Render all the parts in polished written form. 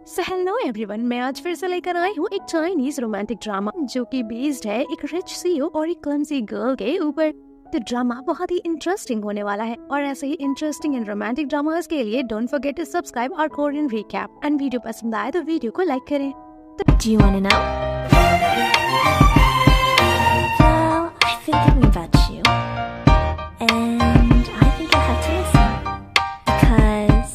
So hello everyone, मैं आज फिर से लेकर आई हूँ एक चाइनीज रोमांटिक ड्रामा जो कि बेस्ड है एक रिच सीईओ और एक क्लमसी गर्ल के ऊपर। तो ड्रामा बहुत ही इंटरेस्टिंग होने वाला है और ऐसे ही इंटरेस्टिंग एंड रोमांटिक ड्रामास के लिए don't forget to subscribe our Korean recap and video पसंद आए तो वीडियो को लाइक करें। Do you want to know? Well, I've been thinking about you, and I think you'll have to listen because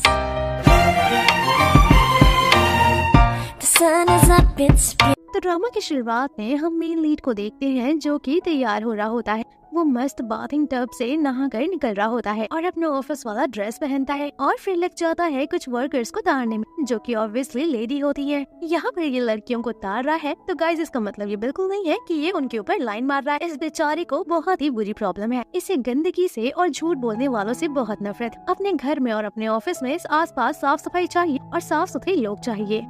the sun is up, it's beautiful. तो drama की शुरुआत में हम मेन लीड को देखते हैं जो कि तैयार हो रहा होता है। वो मस्त बाथिंग टब से नहाकर निकल रहा होता है और अपने ऑफिस वाला ड्रेस पहनता है और फिर लग जाता है कुछ वर्कर्स को ताड़ने में जो कि ऑब्वियसली लेडी होती है। यहाँ पर ये लड़कियों को ताड़ रहा है तो गाइस इसका मतलब ये बिल्कुल नहीं है कि ये उनके ऊपर लाइन मार रहा है। इस बेचारे को बहुत ही बुरी प्रॉब्लम है, इसे गंदगी से और झूठ बोलने वालों से बहुत नफरत। अपने घर में और अपने ऑफिस में आस-पास साफ सफाई चाहिए और साफ सुथरे लोग चाहिए।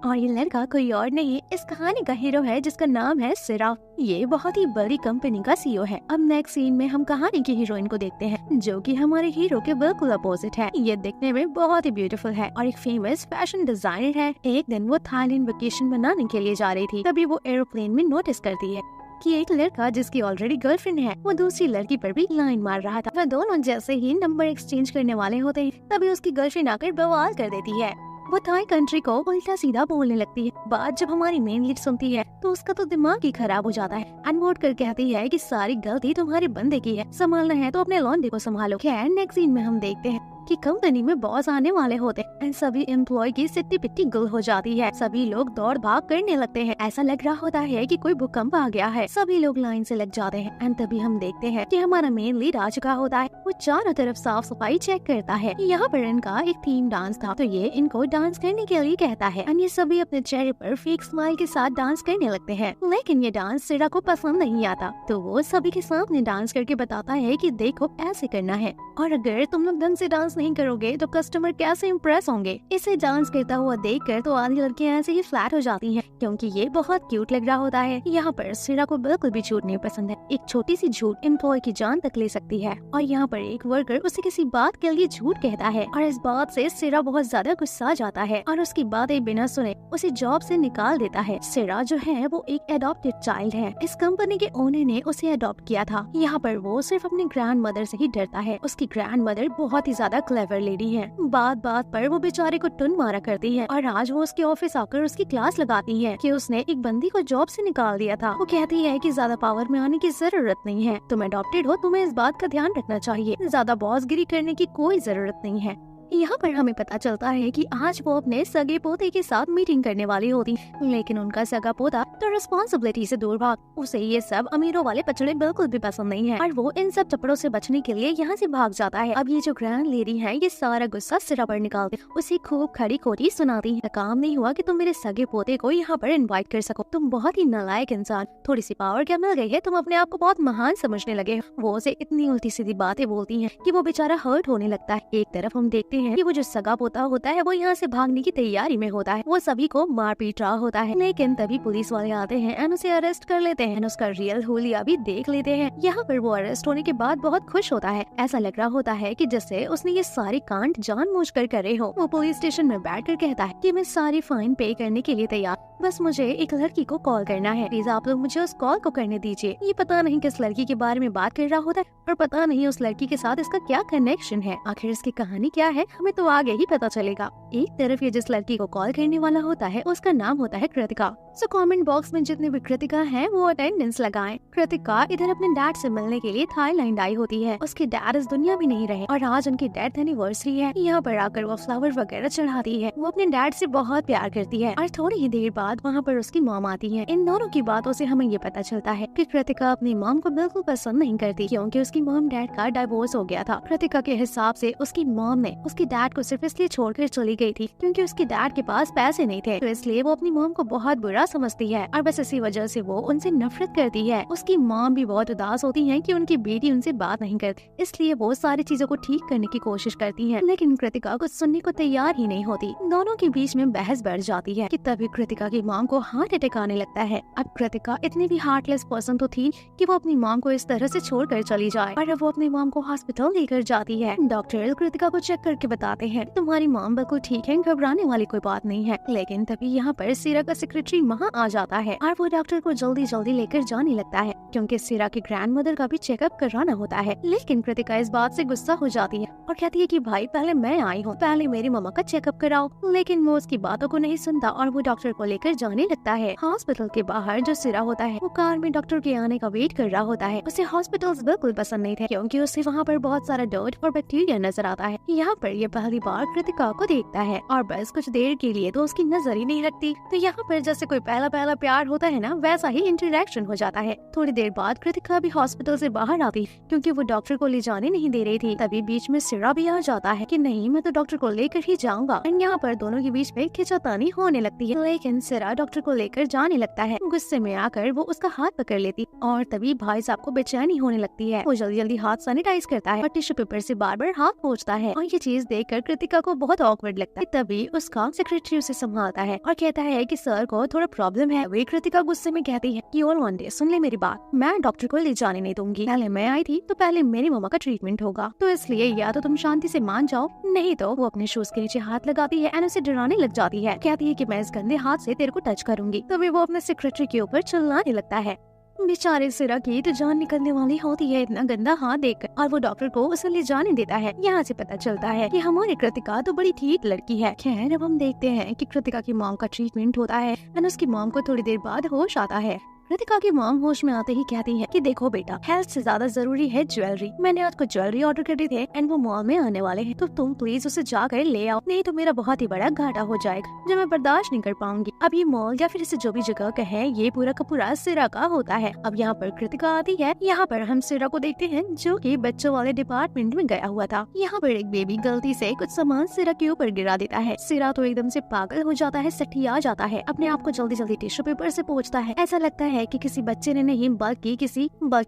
और ये लड़का कोई और नहीं, इस कहानी का हीरो है जिसका नाम है सिरा। ये बहुत ही बड़ी कंपनी का सीईओ है। अब नेक्स्ट सीन में हम कहानी की हीरोइन को देखते हैं जो कि हमारे हीरो के बिल्कुल अपोजिट है। ये दिखने में बहुत ही ब्यूटीफुल है और एक फेमस फैशन डिजाइनर है। एक दिन वो थाईलैंड वेकेशन मनाने के लिए जा रही थी, तभी वो एरोप्लेन में नोटिस करती है कि एक लड़का जिसकी ऑलरेडी गर्लफ्रेंड है वो दूसरी लड़की पर भी लाइन मार रहा था। वह दोनों जैसे ही नंबर एक्सचेंज करने वाले होते हैं तभी उसकी गर्लफ्रेंड आकर बवाल कर देती है। वो थाई कंट्री को उल्टा सीधा बोलने लगती है। बात जब हमारी मेन लीड सुनती है तो उसका तो दिमाग ही खराब हो जाता है। अनमोड कर कहती है कि सारी गलती तुम्हारे बंदे की है, संभालना है तो अपने लौंडे को संभालो। खैर नेक्स्ट सीन में हम देखते हैं कि कंपनी में बॉस आने वाले होते हैं। सभी एम्प्लॉय की सिट्टी पिट्टी गुल हो जाती है। सभी लोग दौड़ भाग करने लगते हैं। ऐसा लग रहा होता है कि कोई भूकंप आ गया है। सभी लोग लाइन से लग जाते हैं एंड तभी हम देखते हैं कि हमारा मेन लीड आ चुका होता है। वो चारों तरफ साफ सफाई चेक करता है। यहाँ पर इनका एक थीम डांस था तो ये इनको डांस करने के लिए कहता है और ये सभी अपने चेहरे पर फेक स्माइल के साथ डांस करने लगते हैं। लेकिन ये डांस सिरा को पसंद नहीं आता तो वो सभी के सामने डांस करके बताता है कि देखो ऐसे करना है और अगर तुम लोग ढंग से डांस नहीं करोगे तो कस्टमर कैसे इम्प्रेस होंगे। इसे डांस करता हुआ देखकर तो आधी लड़कियां ऐसे ही फ्लैट हो जाती हैं क्योंकि ये बहुत क्यूट लग रहा होता है। यहाँ पर सिरा को बिल्कुल भी झूठ नहीं पसंद है। एक छोटी सी झूठ एम्प्लॉय की जान तक ले सकती है और यहाँ पर एक वर्कर उसे किसी बात के लिए झूठ कहता है और इस बात से सिरा बहुत ज्यादा गुस्सा जाता है और उसकी बातें बिना सुने उसे जॉब से निकाल देता है। सिरा जो है वो एक एडॉप्टेड चाइल्ड है। इस कंपनी के ओनर ने उसे अडॉप्ट किया था। यहाँ पर वो सिर्फ अपनी ग्रैंड मदर से ही डरता है। उसकी ग्रैंड मदर बहुत ही ज्यादा क्लेवर लेडी है। बात बात पर वो बेचारे को टुन मारा करती है और आज वो उसके ऑफिस आकर उसकी क्लास लगाती है कि उसने एक बंदी को जॉब से निकाल दिया था। वो कहती है कि ज्यादा पावर में आने की जरूरत नहीं है, तुम अडॉप्टेड हो, तुम्हें इस बात का ध्यान रखना चाहिए, ज्यादा बॉसगिरी करने की कोई जरूरत नहीं है। यहाँ पर हमें पता चलता है कि आज वो अपने सगे पोते के साथ मीटिंग करने वाली होती, लेकिन उनका सगा पोता तो रिस्पॉन्सिबिलिटी से दूर भाग। उसे ये सब अमीरों वाले पचड़े बिल्कुल भी पसंद नहीं है और वो इन सब चपड़ों से बचने के लिए यहाँ से भाग जाता है। अब ये जो ग्रैंड लेडी है ये सारा गुस्सा सिरा पर निकालती, उसे खूब खड़ी खोटी सुनाती है। काम नहीं हुआ कि तुम मेरे सगे पोते को यहाँ पर इन्वाइट कर सको, तुम बहुत ही नालायक इंसान, थोड़ी सी पावर क्या मिल गई है, तुम अपने आप को बहुत महान समझने लगे। वो उसे इतनी उल्टी सीधी बातें बोलती है कि वो बेचारा हर्ट होने लगता है। एक तरफ हम देखते हैं कि वो जो सगा पोता होता है वो यहाँ से भागने की तैयारी में होता है। वो सभी को मार पीट रहा होता है, लेकिन तभी पुलिस वाले आते हैं एंड उसे अरेस्ट कर लेते हैं। उसका रियल हुलिया भी देख लेते हैं। यहाँ पर वो अरेस्ट होने के बाद बहुत खुश होता है। ऐसा लग रहा होता है कि जैसे उसने ये सारे कांड जानबूझकर करे हो। वो पुलिस स्टेशन में बैठकर कहता है कि मैं सारी फाइन पे करने के लिए तैयार, बस मुझे एक लड़की को कॉल करना है, प्लीज आप लोग मुझे उस कॉल को करने दीजिए। ये पता नहीं किस लड़की के बारे में बात कर रहा होता है और पता नहीं उस लड़की के साथ इसका क्या कनेक्शन है। आखिर इसकी कहानी क्या है हमें तो आगे ही पता चलेगा। एक तरफ ये जिस लड़की को कॉल करने वाला होता है उसका नाम होता है कृतिका। सो कमेंट बॉक्स में जितने भी कृतिका हैं वो अटेंडेंस लगाएं। कृतिका इधर अपने डैड से मिलने के लिए थाईलैंड आई होती है। उसके डैड इस दुनिया में नहीं रहे और आज उनकी डेथ एनिवर्सरी है। यहाँ पर आकर वो फ्लावर वगैरह चढ़ाती है। वो अपने डैड से बहुत प्यार करती है और थोड़ी ही देर बाद वहाँ पर उसकी मॉम आती है। इन दोनों की बातों से हमें ये पता चलता है कि कृतिका अपनी मॉम को बिल्कुल पसंद नहीं करती क्योंकि उसकी मॉम डैड का डाइवोर्स हो गया था। कृतिका के हिसाब से उसकी मॉम ने उसके डैड को सिर्फ इसलिए छोड़कर चली गई थी क्योंकि उसके डैड के पास पैसे नहीं थे, तो इसलिए वो अपनी मॉम को बहुत बुरा समझती है और बस इसी वजह से वो उनसे नफरत करती है। उसकी मॉम भी बहुत उदास होती है कि उनकी बेटी उनसे बात नहीं करती, इसलिए वो सारी चीजों को ठीक करने की कोशिश करती है, लेकिन कृतिका कुछ सुनने को तैयार ही नहीं होती। दोनों के बीच में बहस बढ़ जाती है कि तभी कृतिका की मॉम को हार्ट अटैक आने लगता है। अब कृतिका इतनी भी हार्टलेस पर्सन तो थी कि वो अपनी मॉम को इस तरह से छोड़कर चली जाए और अब वो अपनी मॉम को हॉस्पिटल लेकर जाती है। डॉक्टर कृतिका को चेक करके के बताते हैं तुम्हारी मॉम बिल्कुल ठीक है, घबराने वाली कोई बात नहीं है। लेकिन तभी यहाँ पर सिरा का सेक्रेटरी वहाँ आ जाता है और वो डॉक्टर को जल्दी जल्दी लेकर जाने लगता है क्योंकि सिरा की ग्रैंडमदर का भी चेकअप कराना होता है। लेकिन कृतिका इस बात से गुस्सा हो जाती है और कहती है कि भाई पहले मैं आई हूँ, पहले मेरी मम्मा का चेकअप कराओ। लेकिन वो उसकी बातों को नहीं सुनता और वो डॉक्टर को लेकर जाने लगता है। हॉस्पिटल के बाहर जो सिरा होता है वो कार में डॉक्टर के आने का वेट कर रहा होता है। उसे हॉस्पिटल्स बिल्कुल पसंद नहीं थे क्योंकि उसे वहाँ पर बहुत सारा डर्ट और बैक्टीरिया नजर आता है। यहाँ पर ये पहली बार कृतिका को देखता है और बस कुछ देर के लिए तो उसकी नजर ही नहीं लगती। तो यहाँ पर जैसे कोई पहला पहला प्यार होता है ना, वैसा ही इंटरेक्शन हो जाता है। थोड़ी देर बाद कृतिका भी हॉस्पिटल से बाहर आती क्योंकि वो डॉक्टर को ले जाने नहीं दे रही थी। तभी बीच में सिरा भी आ जाता है कि नहीं, मैं तो डॉक्टर को लेकर ही जाऊंगा। यहाँ पर दोनों के बीच में खिंचातानी होने लगती है। लेकिन सिरा डॉक्टर को लेकर जाने लगता है। गुस्से में आकर वो उसका हाथ पकड़ लेती और तभी भाई साहब को बेचैनी होने लगती है। वो जल्दी जल्दी हाथ सैनिटाइज करता है और टिश्यू पेपर से बार बार हाथ पोंछता है और ये चीज देखकर कृतिका को बहुत ऑकवर्ड लगता है। तभी उसका सेक्रेटरी उसे संभालता है और कहता है कि सर को थोड़ा प्रॉब्लम है। वे कृतिका गुस्से में कहती है कि ऑल वन डे सुन ले मेरी बात, मैं डॉक्टर को ले जाने नहीं दूंगी। पहले मैं आई थी तो पहले मेरी मम्मा का ट्रीटमेंट होगा, तो इसलिए या तो तुम शांति से मान जाओ, नहीं तो वो अपने शूज के नीचे हाथ लगाती है और उसे डराने लग जाती है। कहती है कि मैं इस गंदे हाथ से तेरे को टच करूंगी। तभी वो अपने सेक्रेटरी के ऊपर चिल्लाने लगता है। बेचारे सिरा की तो जान निकलने वाली होती है इतना गंदा हाथ देखकर और वो डॉक्टर को उसे ले जाने देता है। यहाँ से पता चलता है कि हमारी कृतिका तो बड़ी ठीक लड़की है। खैर अब हम देखते हैं कि कृतिका की मॉम का ट्रीटमेंट होता है और उसकी मॉम को थोड़ी देर बाद होश आता है। कृतिका की मॉम होश में आते ही कहती है कि देखो बेटा, हेल्थ से ज्यादा जरूरी है ज्वेलरी। मैंने आज को ज्वेलरी ऑर्डर करे थे एंड वो मॉल में आने वाले हैं, तो तुम प्लीज उसे जाकर ले आओ, नहीं तो मेरा बहुत ही बड़ा घाटा हो जाएगा जो मैं बर्दाश्त नहीं कर पाऊंगी। अब ये मॉल या फिर इसे जो भी जगह कहे, ये पूरा का पूरा सिरा का होता है। अब यहाँ पर कृतिका आती है। यहाँ पर हम सिरा को देखते हैं जो कि बच्चों वाले डिपार्टमेंट में गया हुआ था। यहाँ पर एक बेबी गलती से कुछ सामान सिरा के ऊपर गिरा देता है। सिरा तो एकदम से पागल हो जाता है, सठिया जाता है, अपने आप को जल्दी जल्दी टिश्यू पेपर से पोंछता है। ऐसा लगता है कि किसी बच्चे ने नहीं बल्कि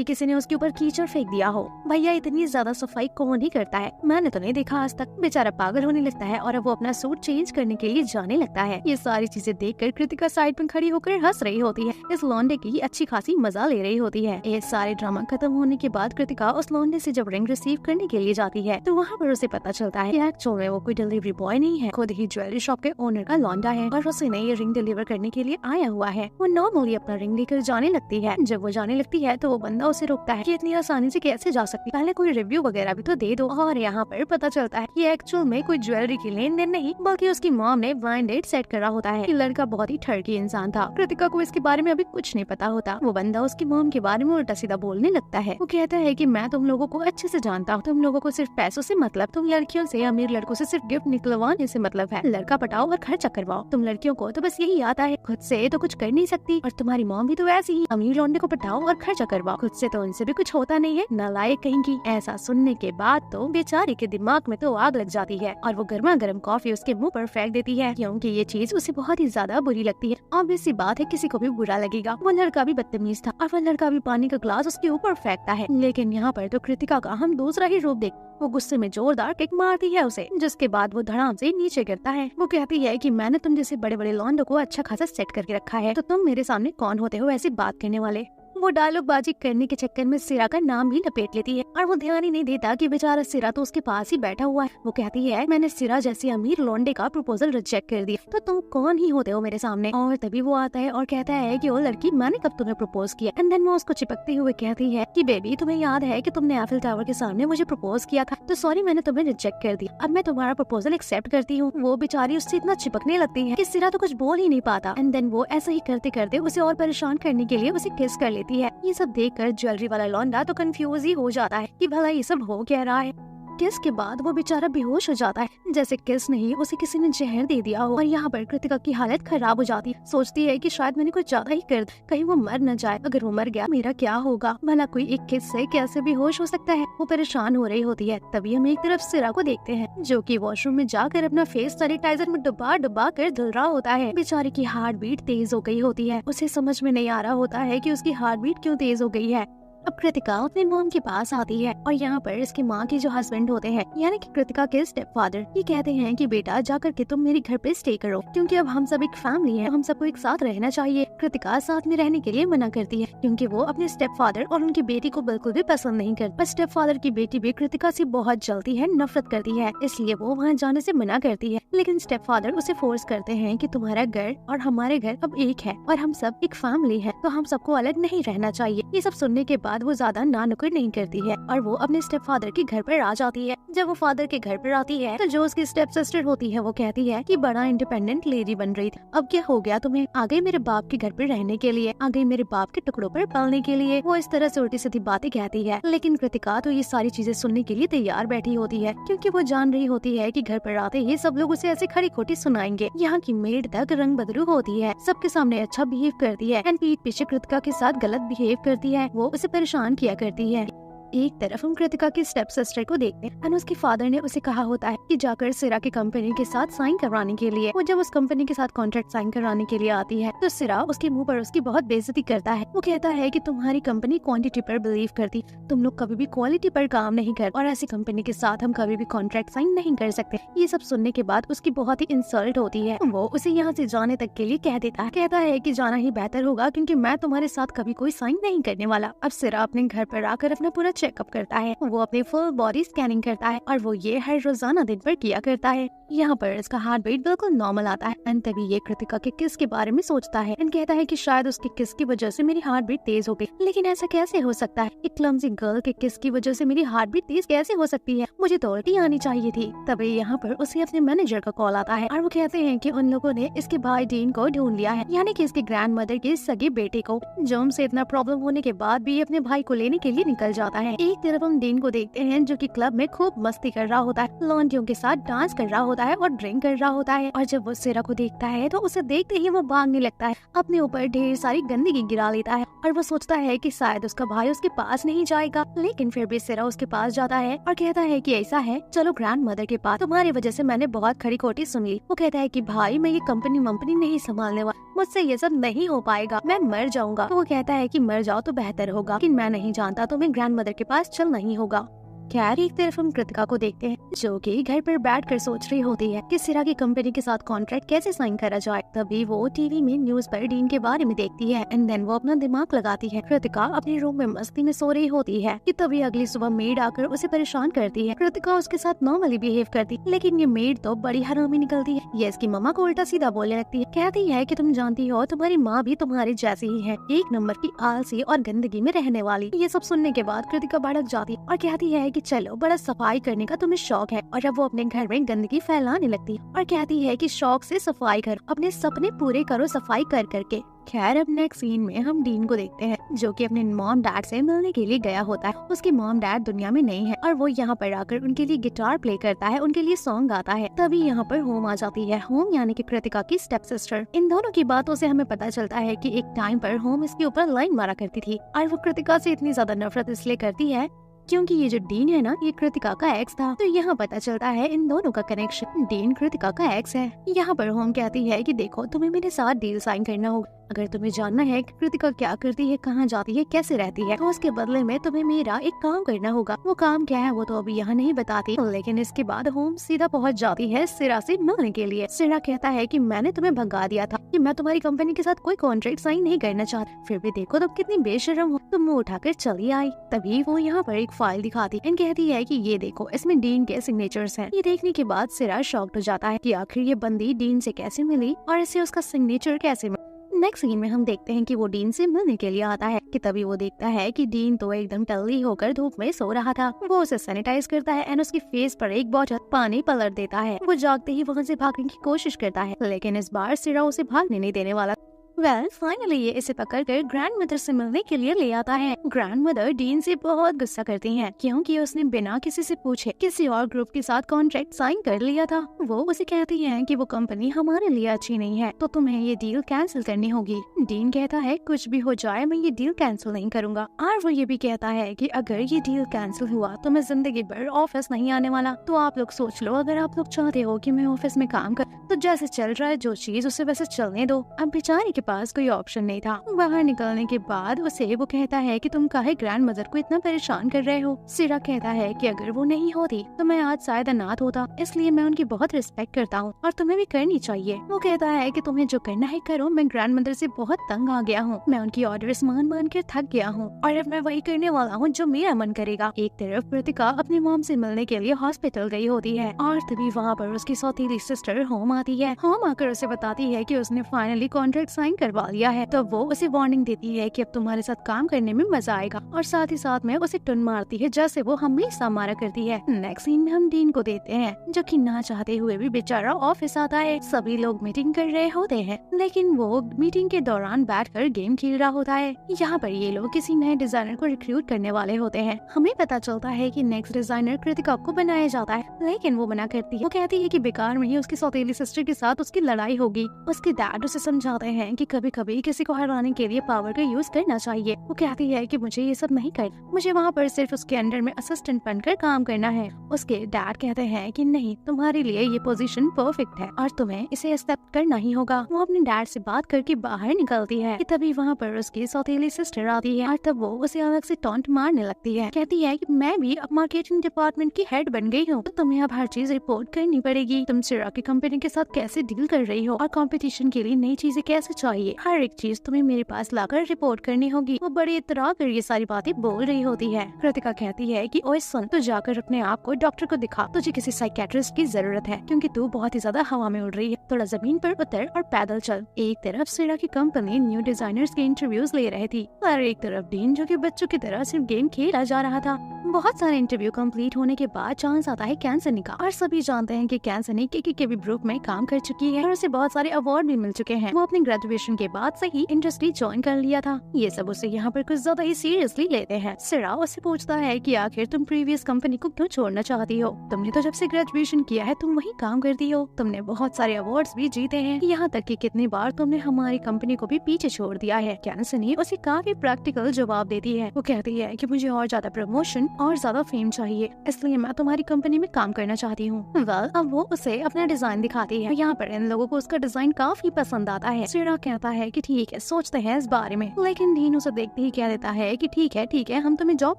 किसी ने उसके ऊपर कीचड़ फेंक दिया हो। भैया इतनी ज्यादा सफाई कौन ही करता है, मैंने तो नहीं देखा आज तक। बेचारा पागल होने लगता है और अब वो अपना सूट चेंज करने के लिए जाने लगता है। ये सारी चीजें देखकर कृतिका साइड में खड़ी होकर हंस रही होती है। इस लौंडे की अच्छी खासी मजा ले रही होती है। ये सारे ड्रामा खत्म होने के बाद कृतिका उस लौंडे से जब रिंग रिसीव करने के लिए जाती है तो वहाँ पर उसे पता चलता है कि एक्चुअल में वो कोई डिलीवरी बॉय नहीं है, खुद ही ज्वेलरी शॉप के ओनर का लौंडा है और उसे ये रिंग डिलीवर करने के लिए आया हुआ है। वो नॉर्मली अपना रिंग लेकर जाने लगती है। जब वो जाने लगती है तो वो बंदा उसे रोकता है कि इतनी आसानी से कैसे जा सकती, पहले कोई रिव्यू वगैरह भी तो दे दो। और यहाँ पर पता चलता है कि एक्चुअल में कोई ज्वेलरी की लेन देन नहीं बल्कि उसकी मॉम ने ब्लाइंड डेट सेट करा होता है। लड़का बहुत ही ठरकी इंसान था। कृतिका को इसके बारे में अभी कुछ नहीं पता होता। वो बंदा उसकी मॉम के बारे में उल्टा सीधा बोलने लगता है। वो कहता है कि मैं तुम लोगों को अच्छे से जानता हूँ, तुम लोगों को सिर्फ पैसों से मतलब, तुम लड़कियों से अमीर लड़कों से सिर्फ गिफ्ट निकलवाने से मतलब है। लड़का पटाओ और खर्चा करवाओ। तुम लड़कियों को तो बस यही आता है, खुद से तो कुछ कर नहीं सकती। और तुम्हारी मॉम भी तो ऐसी ही, अमीर लौंडे को पटाओ और खर्चा करवाओ, खुद से तो उनसे भी कुछ होता नहीं है, नालायक कहीं की। ऐसा सुनने के बाद तो बेचारी के दिमाग में तो आग लग जाती है और वो गर्मा गर्म कॉफी उसके मुंह पर फेंक देती है क्योंकि ये चीज उसे बहुत ही ज्यादा बुरी लगती है। ऑब्वियस सी बात है, किसी को भी बुरा लगेगा। वो लड़का भी बदतमीज था और वो लड़का भी पानी का ग्लास उसके ऊपर फेंकता है। लेकिन यहाँ पर तो कृतिका का हम दूसरा ही रूप देख, वो गुस्से में जोरदार किक मारती है उसे, जिसके बाद वो धड़ाम से नीचे गिरता है। वो कहती है कि मैंने तुम जैसे बड़े बड़े लौंडों को अच्छा खासा सेट करके रखा है, तो तुम मेरे सामने कौन होते हो ऐसी बात करने वाले। वो डायलॉग बाजी करने के चक्कर में सिरा का नाम भी लपेट लेती है और वो ध्यान ही नहीं देता कि बेचारा सिरा तो उसके पास ही बैठा हुआ है। वो कहती है मैंने सिरा जैसे अमीर लौंडे का प्रपोजल रिजेक्ट कर दिया, तो तुम कौन ही होते हो मेरे सामने। और तभी वो आता है और कहता है कि ओ लड़की, मैंने कब तुम्हें प्रपोज किया। एंड देन वो उसको चिपकते हुए कहती है कि बेबी, तुम्हें याद है कि तुमने एफिल टावर के सामने मुझे प्रपोज किया था, तो सॉरी मैंने तुम्हें रिजेक्ट कर दिया, अब मैं तुम्हारा प्रपोजल एक्सेप्ट करती हूँ। वो बेचारी उससे इतना चिपकने लगती है कि सिरा तो कुछ बोल ही नहीं पाता। एंड देन वो ऐसा ही करते करते उसे और परेशान करने के लिए उसे किस कर लेती है। ये सब देखकर ज्वेलरी वाला लौंडा तो कंफ्यूज ही हो जाता है कि भला ये सब हो क्या रहा है। किस के बाद वो बेचारा बेहोश हो जाता है, जैसे किस नहीं उसे किसी ने जहर दे दिया हो। और यहाँ पर कृतिका की हालत खराब हो जाती है। सोचती है कि शायद मैंने कुछ ज्यादा ही कर दिया, कहीं वो मर न जाए। अगर वो मर गया मेरा क्या होगा, भला कोई एक किस से कैसे बेहोश हो सकता है। वो परेशान हो रही होती है। तभी हम एक तरफ सिरा को देखते हैं जो कि वॉशरूम में जाकर अपना फेस सैनिटाइजर में डुबा डुबा कर धुल रहा होता है। बेचारी की हार्ट बीट तेज हो गई होती है। उसे समझ में नहीं आ रहा होता है कि उसकी हार्ट बीट क्यों तेज हो गई है। अब कृतिका अपने मॉम के पास आती है और यहाँ पर इसकी माँ के जो हस्बैंड होते हैं यानी कि कृतिका के स्टेप फादर, ये कहते हैं कि बेटा जाकर के तुम मेरे घर पे स्टे करो, क्योंकि अब हम सब एक फैमिली है, हम सबको एक साथ रहना चाहिए। कृतिका साथ में रहने के लिए मना करती है क्योंकि वो अपने स्टेप फादर और उनकी बेटी को बिल्कुल भी पसंद नहीं करती। पर स्टेप फादर की बेटी भी कृतिका से बहुत जलती है, नफरत करती है, इसलिए वो वहाँ जाने से मना करती है। लेकिन स्टेप फादर उसे फोर्स करते हैं कि तुम्हारा घर और हमारे घर अब एक है और हम सब एक फैमिली है, तो हम सबको अलग नहीं रहना चाहिए। ये सब सुनने के बाद वो ज्यादा नानुकुर नहीं करती है और वो अपने स्टेप फादर के घर पर आ जाती है। जब वो फादर के घर पर आती है तो जो उसकी स्टेप सिस्टर होती है वो कहती है कि बड़ा इंडिपेंडेंट लेडी बन रही थी, अब क्या हो गया तुम्हें, आ गई मेरे बाप के घर पर रहने के लिए, आ गई मेरे बाप के टुकड़ों पर पलने के लिए। वो इस तरह से उल्टी सीधी बातें कहती है। लेकिन कृतिका तो ये सारी चीजें सुनने के लिए तैयार बैठी होती है क्योंकि वो जान रही होती है कि घर पर आते ही सब लोग उसे ऐसे खरी खोटी सुनाएंगे। यहाँ की मेड तक रंग बदलू होती है, सबके सामने अच्छा बिहेव करती है एंड पीठ पीछे कृतिका के साथ गलत बिहेव करती है, वो उसे परेशान किया करती है। एक तरफ हम कृतिका की स्टेप सिस्टर को देखते हैं। उसके फादर ने उसे कहा होता है कि जाकर सिरा की कंपनी के साथ साइन करवाने के लिए। वो जब उस कंपनी के साथ कॉन्ट्रैक्ट साइन कराने के लिए आती है तो सिरा उसके मुंह पर उसकी बहुत बेइज्जती करता है। वो कहता है कि तुम्हारी कंपनी क्वांटिटी पर बिलीव करती, तुम लोग कभी भी क्वालिटी पर काम नहीं कर और ऐसी कंपनी के साथ हम कभी भी कॉन्ट्रैक्ट साइन नहीं कर सकते। ये सब सुनने के बाद उसकी बहुत ही इंसल्ट होती है। वो उसे यहाँ से जाने तक के लिए कह देता है, कहता है कि जाना ही बेहतर होगा क्योंकि मैं तुम्हारे साथ कभी कोई साइन नहीं करने वाला। अब सिरा अपने घर पर आकर अपना पूरा चेकअप करता है, वो अपनी फुल बॉडी स्कैनिंग करता है और वो ये हर रोजाना दिन पर किया करता है। यहाँ पर इसका हार्ट बीट बिल्कुल नॉर्मल आता है एंड तभी ये कृतिका के किस के बारे में सोचता है एंड कहता है कि शायद उसके किस की वजह से मेरी हार्ट बीट तेज हो गई। लेकिन ऐसा कैसे हो सकता है, एक क्लमसी गर्ल के किस की वजह से मेरी हार्ट बीट तेज कैसे हो सकती है, मुझे तो उल्टी आनी चाहिए थी। तभी यहाँ पर उसे अपने मैनेजर का कॉल आता है और वो कहते हैं कि उन लोगों ने इसके भाई डीन को ढूंढ लिया है, यानी कि इसके ग्रैंड मदर के सगे बेटे को, जो उनसे इतना प्रॉब्लम होने के बाद भी अपने भाई को लेने के लिए निकल जाता है। एक तरफ हम डीन को देखते हैं जो कि क्लब में खूब मस्ती कर रहा होता है, लॉन्डियों के साथ डांस कर रहा होता है और ड्रिंक कर रहा होता है। और जब वो सिरा को देखता है तो उसे देखते ही वो भागने लगता है, अपने ऊपर ढेर सारी गंदगी गिरा लेता है और वो सोचता है कि शायद उसका भाई उसके पास नहीं जाएगा। लेकिन फिर भी सिरा उसके पास जाता है और कहता है कि ऐसा है, चलो ग्रैंड मदर के पास, तुम्हारी वजह से मैंने बहुत खरी खोटी सुन ली। वो कहता है कि भाई मैं ये कंपनी वंपनी नहीं संभालने वाला, मुझसे ये सब नहीं हो पाएगा, मैं मर जाऊंगा। तो वो कहता है कि मर जाओ तो बेहतर होगा, लेकिन मैं नहीं जानता, तुम्हें ग्रैंड मदर के पास चलना ही होगा। खैर एक तरफ हम कृतिका को देखते हैं जो कि घर पर बैठकर सोच रही होती है कि सिरा की कंपनी के साथ कॉन्ट्रैक्ट कैसे साइन करा जाए। तभी वो टीवी में न्यूज पर डीन के बारे में देखती है एंड देन वो अपना दिमाग लगाती है। कृतिका अपने रूम में मस्ती में सो रही होती है कि तभी अगली सुबह मेड आकर उसे परेशान करती है। कृतिका उसके साथ नॉर्मली बिहेव करती, लेकिन ये मेड तो बड़ी हरामी निकलती है। ये इसकी मम्मा को उल्टा सीधा बोलने लगती है, कहती है कि तुम जानती हो तुम्हारी माँ भी तुम्हारी जैसी ही है, एक नंबर की आलसी और गंदगी में रहने वाली। ये सब सुनने के बाद कृतिका भड़क जाती है और कहती है कि चलो बड़ा सफाई करने का तुम्हें शौक है, और अब वो अपने घर में गंदगी फैलाने लगती है और कहती है कि शौक से सफाई करो, अपने सपने पूरे करो सफाई कर करके। खैर अब नेक्स्ट सीन में हम डीन को देखते हैं जो कि अपने मॉम डैड से मिलने के लिए गया होता है। उसके मॉम डैड दुनिया में नहीं है और वो यहाँ पर आकर उनके लिए गिटार प्ले करता है, उनके लिए सॉन्ग गाता है। तभी यहाँ पर होम आ जाती है, होम यानी कि कृतिका की स्टेप सिस्टर। इन दोनों की बातों से हमें पता चलता है कि एक टाइम पर होम इसके ऊपर लाइन मारा करती थी और वो कृतिका से इतनी ज्यादा नफरत इसलिए करती है क्योंकि ये जो डीन है ना, ये कृतिका का एक्स था। तो यहाँ पता चलता है इन दोनों का कनेक्शन, डीन कृतिका का एक्स है। यहाँ पर होम कहती है कि देखो तुम्हें मेरे साथ डील साइन करना होगा, अगर तुम्हें जानना है कि कृतिका क्या करती है, कहाँ जाती है, कैसे रहती है, तो उसके बदले में तुम्हें मेरा एक काम करना होगा। वो काम क्या है वो तो अभी यहाँ नहीं बताती, लेकिन इसके बाद होम सीधा पहुँच जाती है सिरा से मिलने के लिए। सिरा कहता है कि मैंने तुम्हें भगा दिया था कि मैं तुम्हारी कंपनी के साथ कोई कॉन्ट्रैक्ट साइन नहीं करना चाहता, फिर भी देखो तुम कितनी बेशरम हो, तुम मुँह उठाकर चली आई। तभी वो यहाँ पर एक फाइल दिखाती एंड कहती है कि ये देखो इसमें डीन के सिग्नेचर्स हैं। ये देखने के बाद सिरा शॉक्ड हो जाता है कि आखिर ये बंदी डीन से कैसे मिली और इसे उसका सिग्नेचर कैसे मिला। नेक्स्ट सीन में हम देखते हैं कि वो डीन से मिलने के लिए आता है कि तभी वो देखता है कि डीन तो एकदम टल्ली होकर धूप में सो रहा था। वो उसे सैनिटाइज करता है एंड उसकी फेस पर एक बॉटल पानी पलट देता है। वो जागते ही वहाँ से भागने की कोशिश करता है, लेकिन इस बार सिरा उसे भागने नहीं देने वाला। फाइनली ये इसे पकड़कर ग्रैंड मदर से मिलने के लिए ले आता है। ग्रैंड मदर डीन से बहुत गुस्सा करती हैं क्योंकि उसने बिना किसी से पूछे किसी और ग्रुप के साथ कॉन्ट्रैक्ट साइन कर लिया था। वो उसे कहती है कि वो कंपनी हमारे लिए अच्छी नहीं है, तो तुम्हें ये डील कैंसिल करनी होगी। डीन कहता है कुछ भी हो जाए मैं ये डील कैंसिल नहीं करूंगा, और वो ये भी कहता है कि अगर ये डील कैंसिल हुआ तो मैं जिंदगी भर ऑफिस नहीं आने वाला। तो आप लोग सोच लो, अगर आप लोग चाहते हो कि मैं ऑफिस में काम कर तो जैसे चल रहा है जो चीज उसे वैसे चलने दो। अब बेचारे के पास कोई ऑप्शन नहीं था। बाहर निकलने के बाद उसे वो कहता है कि तुम काहे ग्रैंड मदर को इतना परेशान कर रहे हो। सिरा कहता है कि अगर वो नहीं होती तो मैं आज शायद अनाथ होता, इसलिए मैं उनकी बहुत रिस्पेक्ट करता हूँ और तुम्हें भी करनी चाहिए। वो कहता है कि तुम्हें जो करना है करो, मैं ग्रैंड मदर से बहुत तंग आ गया हूँ, मैं उनकी ऑर्डर्स मान कर थक गया हूँ और अब मैं वही करने वाला हूँ जो मेरा मन करेगा। एक तरफ कृतिका अपनी मॉम से मिलने के लिए हॉस्पिटल गई होती है और तभी वहाँ पर उसकी सौतेली सिस्टर होम आती है। होम आकर उसे बताती है कि उसने फाइनली कॉन्ट्रैक्ट साइन करवा लिया है। तो वो उसे वार्निंग देती है कि अब तुम्हारे साथ काम करने में मजा आएगा और साथ ही साथ में उसे टुन मारती है जैसे वो हमेशा मारा करती है। नेक्स्ट सीन में हम डीन को देते हैं जो कि ना चाहते हुए भी बेचारा ऑफिस आता है। सभी लोग मीटिंग कर रहे होते हैं लेकिन वो मीटिंग के दौरान बैठकर गेम खेल रहा होता है। यहाँ पर ये लोग किसी नए डिजाइनर को रिक्रूट करने वाले होते हैं। हमें पता चलता है कि नेक्स्ट डिजाइनर कृतिका को बनाया जाता है लेकिन वो मना करती है। वो कहती है कि बेकार में ही उसकी सौतेली सिस्टर के साथ उसकी लड़ाई होगी। उसके डैड उसे समझाते हैं कि कभी कभी किसी को हराने के लिए पावर का यूज करना चाहिए। वो कहती है कि मुझे ये सब नहीं कर, मुझे वहाँ पर सिर्फ उसके अंडर में असिस्टेंट बनकर काम करना है। उसके डैड कहते हैं कि नहीं, तुम्हारे लिए ये पोजीशन परफेक्ट है और तुम्हें इसे एक्सेप्ट करना ही होगा। वो अपने डैड से बात करके बाहर निकलती है कि तभी वहाँ पर उसकी सौतेली सिस्टर आती है और तब वो उसे अलग से टॉन्ट मारने लगती है। कहती है कि मैं भी अब मार्केटिंग डिपार्टमेंट की हेड बन गई हूँ तो तुम्हें अब हर चीज रिपोर्ट करनी पड़ेगी। तुम सिरा की कंपनी के साथ कैसे डील कर रही हो और कंपटीशन के लिए नई चीजें कैसे चाहिए, हर एक चीज तुम्हें मेरे पास लाकर रिपोर्ट करनी होगी। वो बड़ी इतरा कर ये सारी बातें बोल रही होती है। कृतिका कहती है कि ओए सुन, तो जाकर अपने आप को डॉक्टर को दिखा, तुझे किसी साइकेट्रिस्ट की जरूरत है क्योंकि तू बहुत ही ज्यादा हवा में उड़ रही है, थोड़ा जमीन पर उतर और पैदल चल। एक तरफ सिरा की कंपनी न्यू डिजाइनर्स के इंटरव्यूज ले रही थी और एक तरफ डीन जो कि बच्चों की तरह सिर्फ गेम खेला जा रहा था। बहुत सारे इंटरव्यू कंप्लीट होने के बाद चांस आता है कैंसनी का और सभी जानते हैं कि कैंसनी के ग्रुप में काम कर चुकी है और उसे बहुत सारे अवार्ड भी मिल चुके हैं। वो अपने ग्रेजुएशन के बाद से ही इंडस्ट्री ज्वाइन कर लिया था। ये सब उसे यहाँ पर कुछ ज्यादा ही सीरियसली लेते हैं। सिरा उससे पूछता है कि आखिर तुम प्रीवियस कंपनी को क्यों छोड़ना चाहती हो, तुमने तो जब से ग्रेजुएशन किया है तुम वही काम करती हो, तुमने बहुत सारे अवार्ड्स भी जीते हैं, यहाँ तक कि कितनी बार तुमने हमारी कंपनी को भी पीछे छोड़ दिया है। कैंसनी उसे काफी प्रैक्टिकल जवाब देती है। वो कहती है कि मुझे और ज्यादा प्रमोशन और ज्यादा फेम चाहिए, इसलिए मैं तुम्हारी कंपनी में काम करना चाहती हूँ। अब वो उसे अपना डिजाइन दिखाती है। यहाँ पर इन लोगों को उसका डिजाइन काफी पसंद आता है। सिरा कहता है कि ठीक है, सोचते हैं इस बारे में, लेकिन डीन उसे देखते ही कह देता है कि ठीक है हम तुम्हें जॉब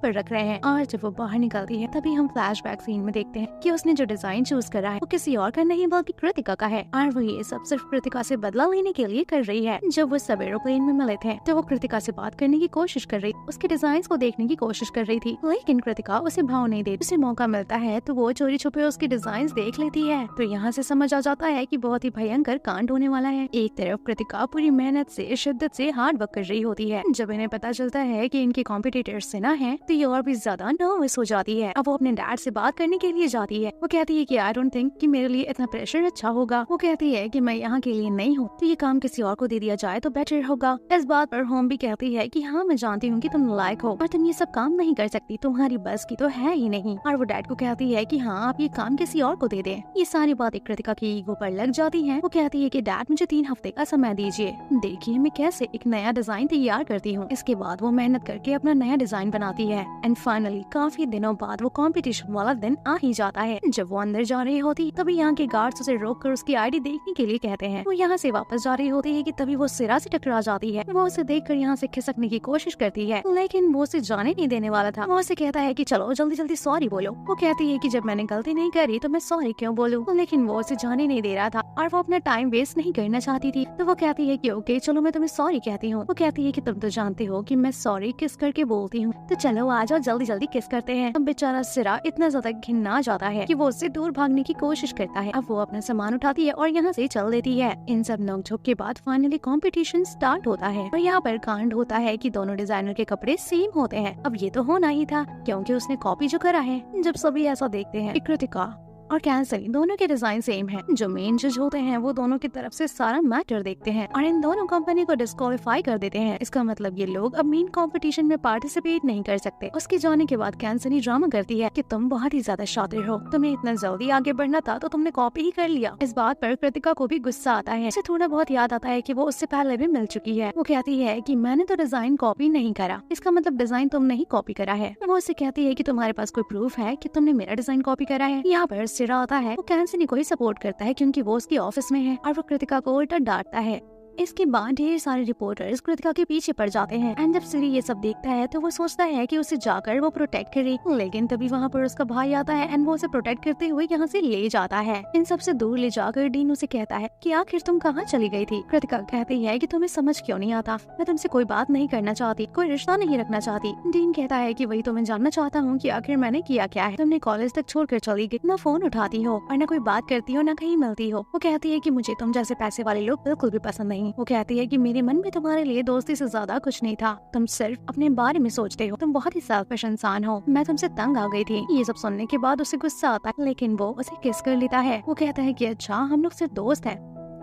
पर रख रहे हैं। और जब वो बाहर निकलती है तभी हम फ्लैशबैक सीन में देखते हैं कि उसने जो डिजाइन चूज करा है वो किसी और का नहीं बल्कि कृतिका का है और वो ये सब सिर्फ कृतिका से बदला लेने के लिए कर रही है। जब वो सब एरोप्लेन में मिले थे तो वो कृतिका से बात करने की कोशिश कर रही, उसके डिजाइन को देखने की कोशिश कर रही थी, लेकिन कृतिका उसे भाव नहीं देती। उसे मौका मिलता है तो वो चोरी छुपे उसके डिजाइन देख लेती है। तो यहाँ से समझ आ जाता है कि बहुत ही भयंकर कांड होने वाला है। एक तरफ कृतिका पूरी मेहनत से शिद्दत से हार्ड वर्क कर रही होती है। जब इन्हें पता चलता है कि इनके कॉम्पिटिटर्स से ना है तो ये और भी ज्यादा नर्वस हो जाती है। अब वो अपने डैड से बात करने के लिए जाती है। वो कहती है कि आई डोंट थिंक कि मेरे लिए इतना प्रेशर अच्छा होगा। वो कहती है कि मैं यहाँ के लिए नहीं हूँ तो ये काम किसी और को दे दिया जाए तो बेटर होगा। इस बात पर होम भी कहती है कि हाँ मैं जानती हूँ कि तुम लायक हो और तुम ये सब काम नहीं कर सकती, तुम्हारी बस की तो है ही नहीं। और वो डैड को कहती है कि हाँ आप ये काम किसी और को दे दें। ये सारी बातें कृतिका की ईगो पर लग जाती हैं। वो कहती है कि डैड मुझे 3 हफ्ते का समय दीजिए, देखिए मैं कैसे एक नया डिजाइन तैयार करती हूँ। इसके बाद वो मेहनत करके अपना नया डिजाइन बनाती है एंड फाइनली काफी दिनों बाद वो कंपटीशन वाला दिन आ ही जाता है। जब वो अंदर जा रही होती तभी यहाँ के गार्ड्स उसे रोक कर उसकी आईडी देखने के लिए कहते हैं। वो यहाँ से वापस जा रही होती है कि तभी वो सिरा से टकरा जाती है। वो उसे देखकर यहाँ से खिसकने की कोशिश करती है लेकिन वो उसे जाने नहीं देने वाला था। वो उसे कहता है कि चलो जल्दी जल्दी सॉरी बोलो। वो कहती है कि जब मैंने गलती नहीं करी तो मैं सॉरी क्यों बोलूं, लेकिन वो उसे जाने नहीं दे रहा था और वो अपना टाइम वेस्ट नहीं करना चाहती थी। तो वो कहती है कि ओके चलो मैं तुम्हें सॉरी कहती हूँ। वो कहती है कि तुम तो जानते हो कि मैं सॉरी किस करके बोलती हूँ, तो चलो आ जाओ जल्दी जल्दी किस करते हैं। अब बेचारा सिरा इतना ज्यादा घिना जाता है कि वो उससे दूर भागने की कोशिश करता है। अब वो अपना सामान उठाती है और यहाँ से चल देती है। इन सब नोकझोंक के बाद फाइनली कंपटीशन स्टार्ट होता है और यहाँ पर कांड होता है कि दोनों डिजाइनर के कपड़े सेम होते हैं। अब ये तो होना ही था क्योंकि उसने कॉपी जो करा है। जब सभी ऐसा देखते हैं कि कृतिका और कैंसनी दोनों के डिजाइन सेम है, जो मेन जज होते हैं वो दोनों की तरफ से सारा मैटर देखते हैं और इन दोनों कंपनी को डिस्क्वालीफाई कर देते हैं। इसका मतलब ये लोग अब मेन कंपटीशन में पार्टिसिपेट नहीं कर सकते। उसके जाने के बाद कैंसनी ड्रामा करती है कि तुम बहुत ही ज्यादा शातिर हो, तुम्हें इतना जल्दी आगे बढ़ना था तो तुमने कॉपी ही कर लिया। इस बात पर कृतिका को भी गुस्सा आता है। उसे थोड़ा बहुत याद आता है कि वो उससे पहले भी मिल चुकी है। वो कहती है कि मैंने तो डिजाइन कॉपी नहीं करा, इसका मतलब डिजाइन तुमने ही कॉपी करा है। वो उससे कहती है कि तुम्हारे पास कोई प्रूफ है कि तुमने मेरा डिजाइन कॉपी करा है। यहाँ पर सिरा आता है। वो कैंसनी को ही सपोर्ट करता है क्योंकि वो उसकी ऑफिस में है और वो कृतिका को उल्टा डांटता है। इसके बाद ढेर सारे रिपोर्टर्स कृतिका के पीछे पड़ जाते हैं एंड जब सिरी ये सब देखता है तो वो सोचता है कि उसे जाकर वो प्रोटेक्ट करे, लेकिन तभी वहाँ पर उसका भाई आता है एंड वो उसे प्रोटेक्ट करते हुए यहाँ से ले जाता है। इन सबसे दूर ले जाकर डीन उसे कहता है कि आखिर तुम कहाँ चली गई थी। कृतिका कहती है कि तुम्हें समझ क्यों नहीं आता, मैं तुमसे कोई बात नहीं करना चाहती, कोई रिश्ता नहीं रखना चाहती। डीन कहता है कि वही तो मैं जानना चाहता हूँ कि आखिर मैंने किया क्या है। तुमने कॉलेज तक छोड़कर चली गई, ना फोन उठाती हो और न कोई बात करती हो, न कहीं मिलती हो। वो कहती है कि मुझे तुम जैसे पैसे वाले लोग बिल्कुल भी पसंद नहीं। वो कहती है कि मेरे मन में तुम्हारे लिए दोस्ती से ज्यादा कुछ नहीं था, तुम सिर्फ अपने बारे में सोचते हो, तुम बहुत ही सेल्फिश इंसान हो, मैं तुमसे तंग आ गई थी। ये सब सुनने के बाद उसे गुस्सा आता है, लेकिन वो उसे किस कर लेता है। वो कहता है कि अच्छा हम लोग सिर्फ दोस्त हैं।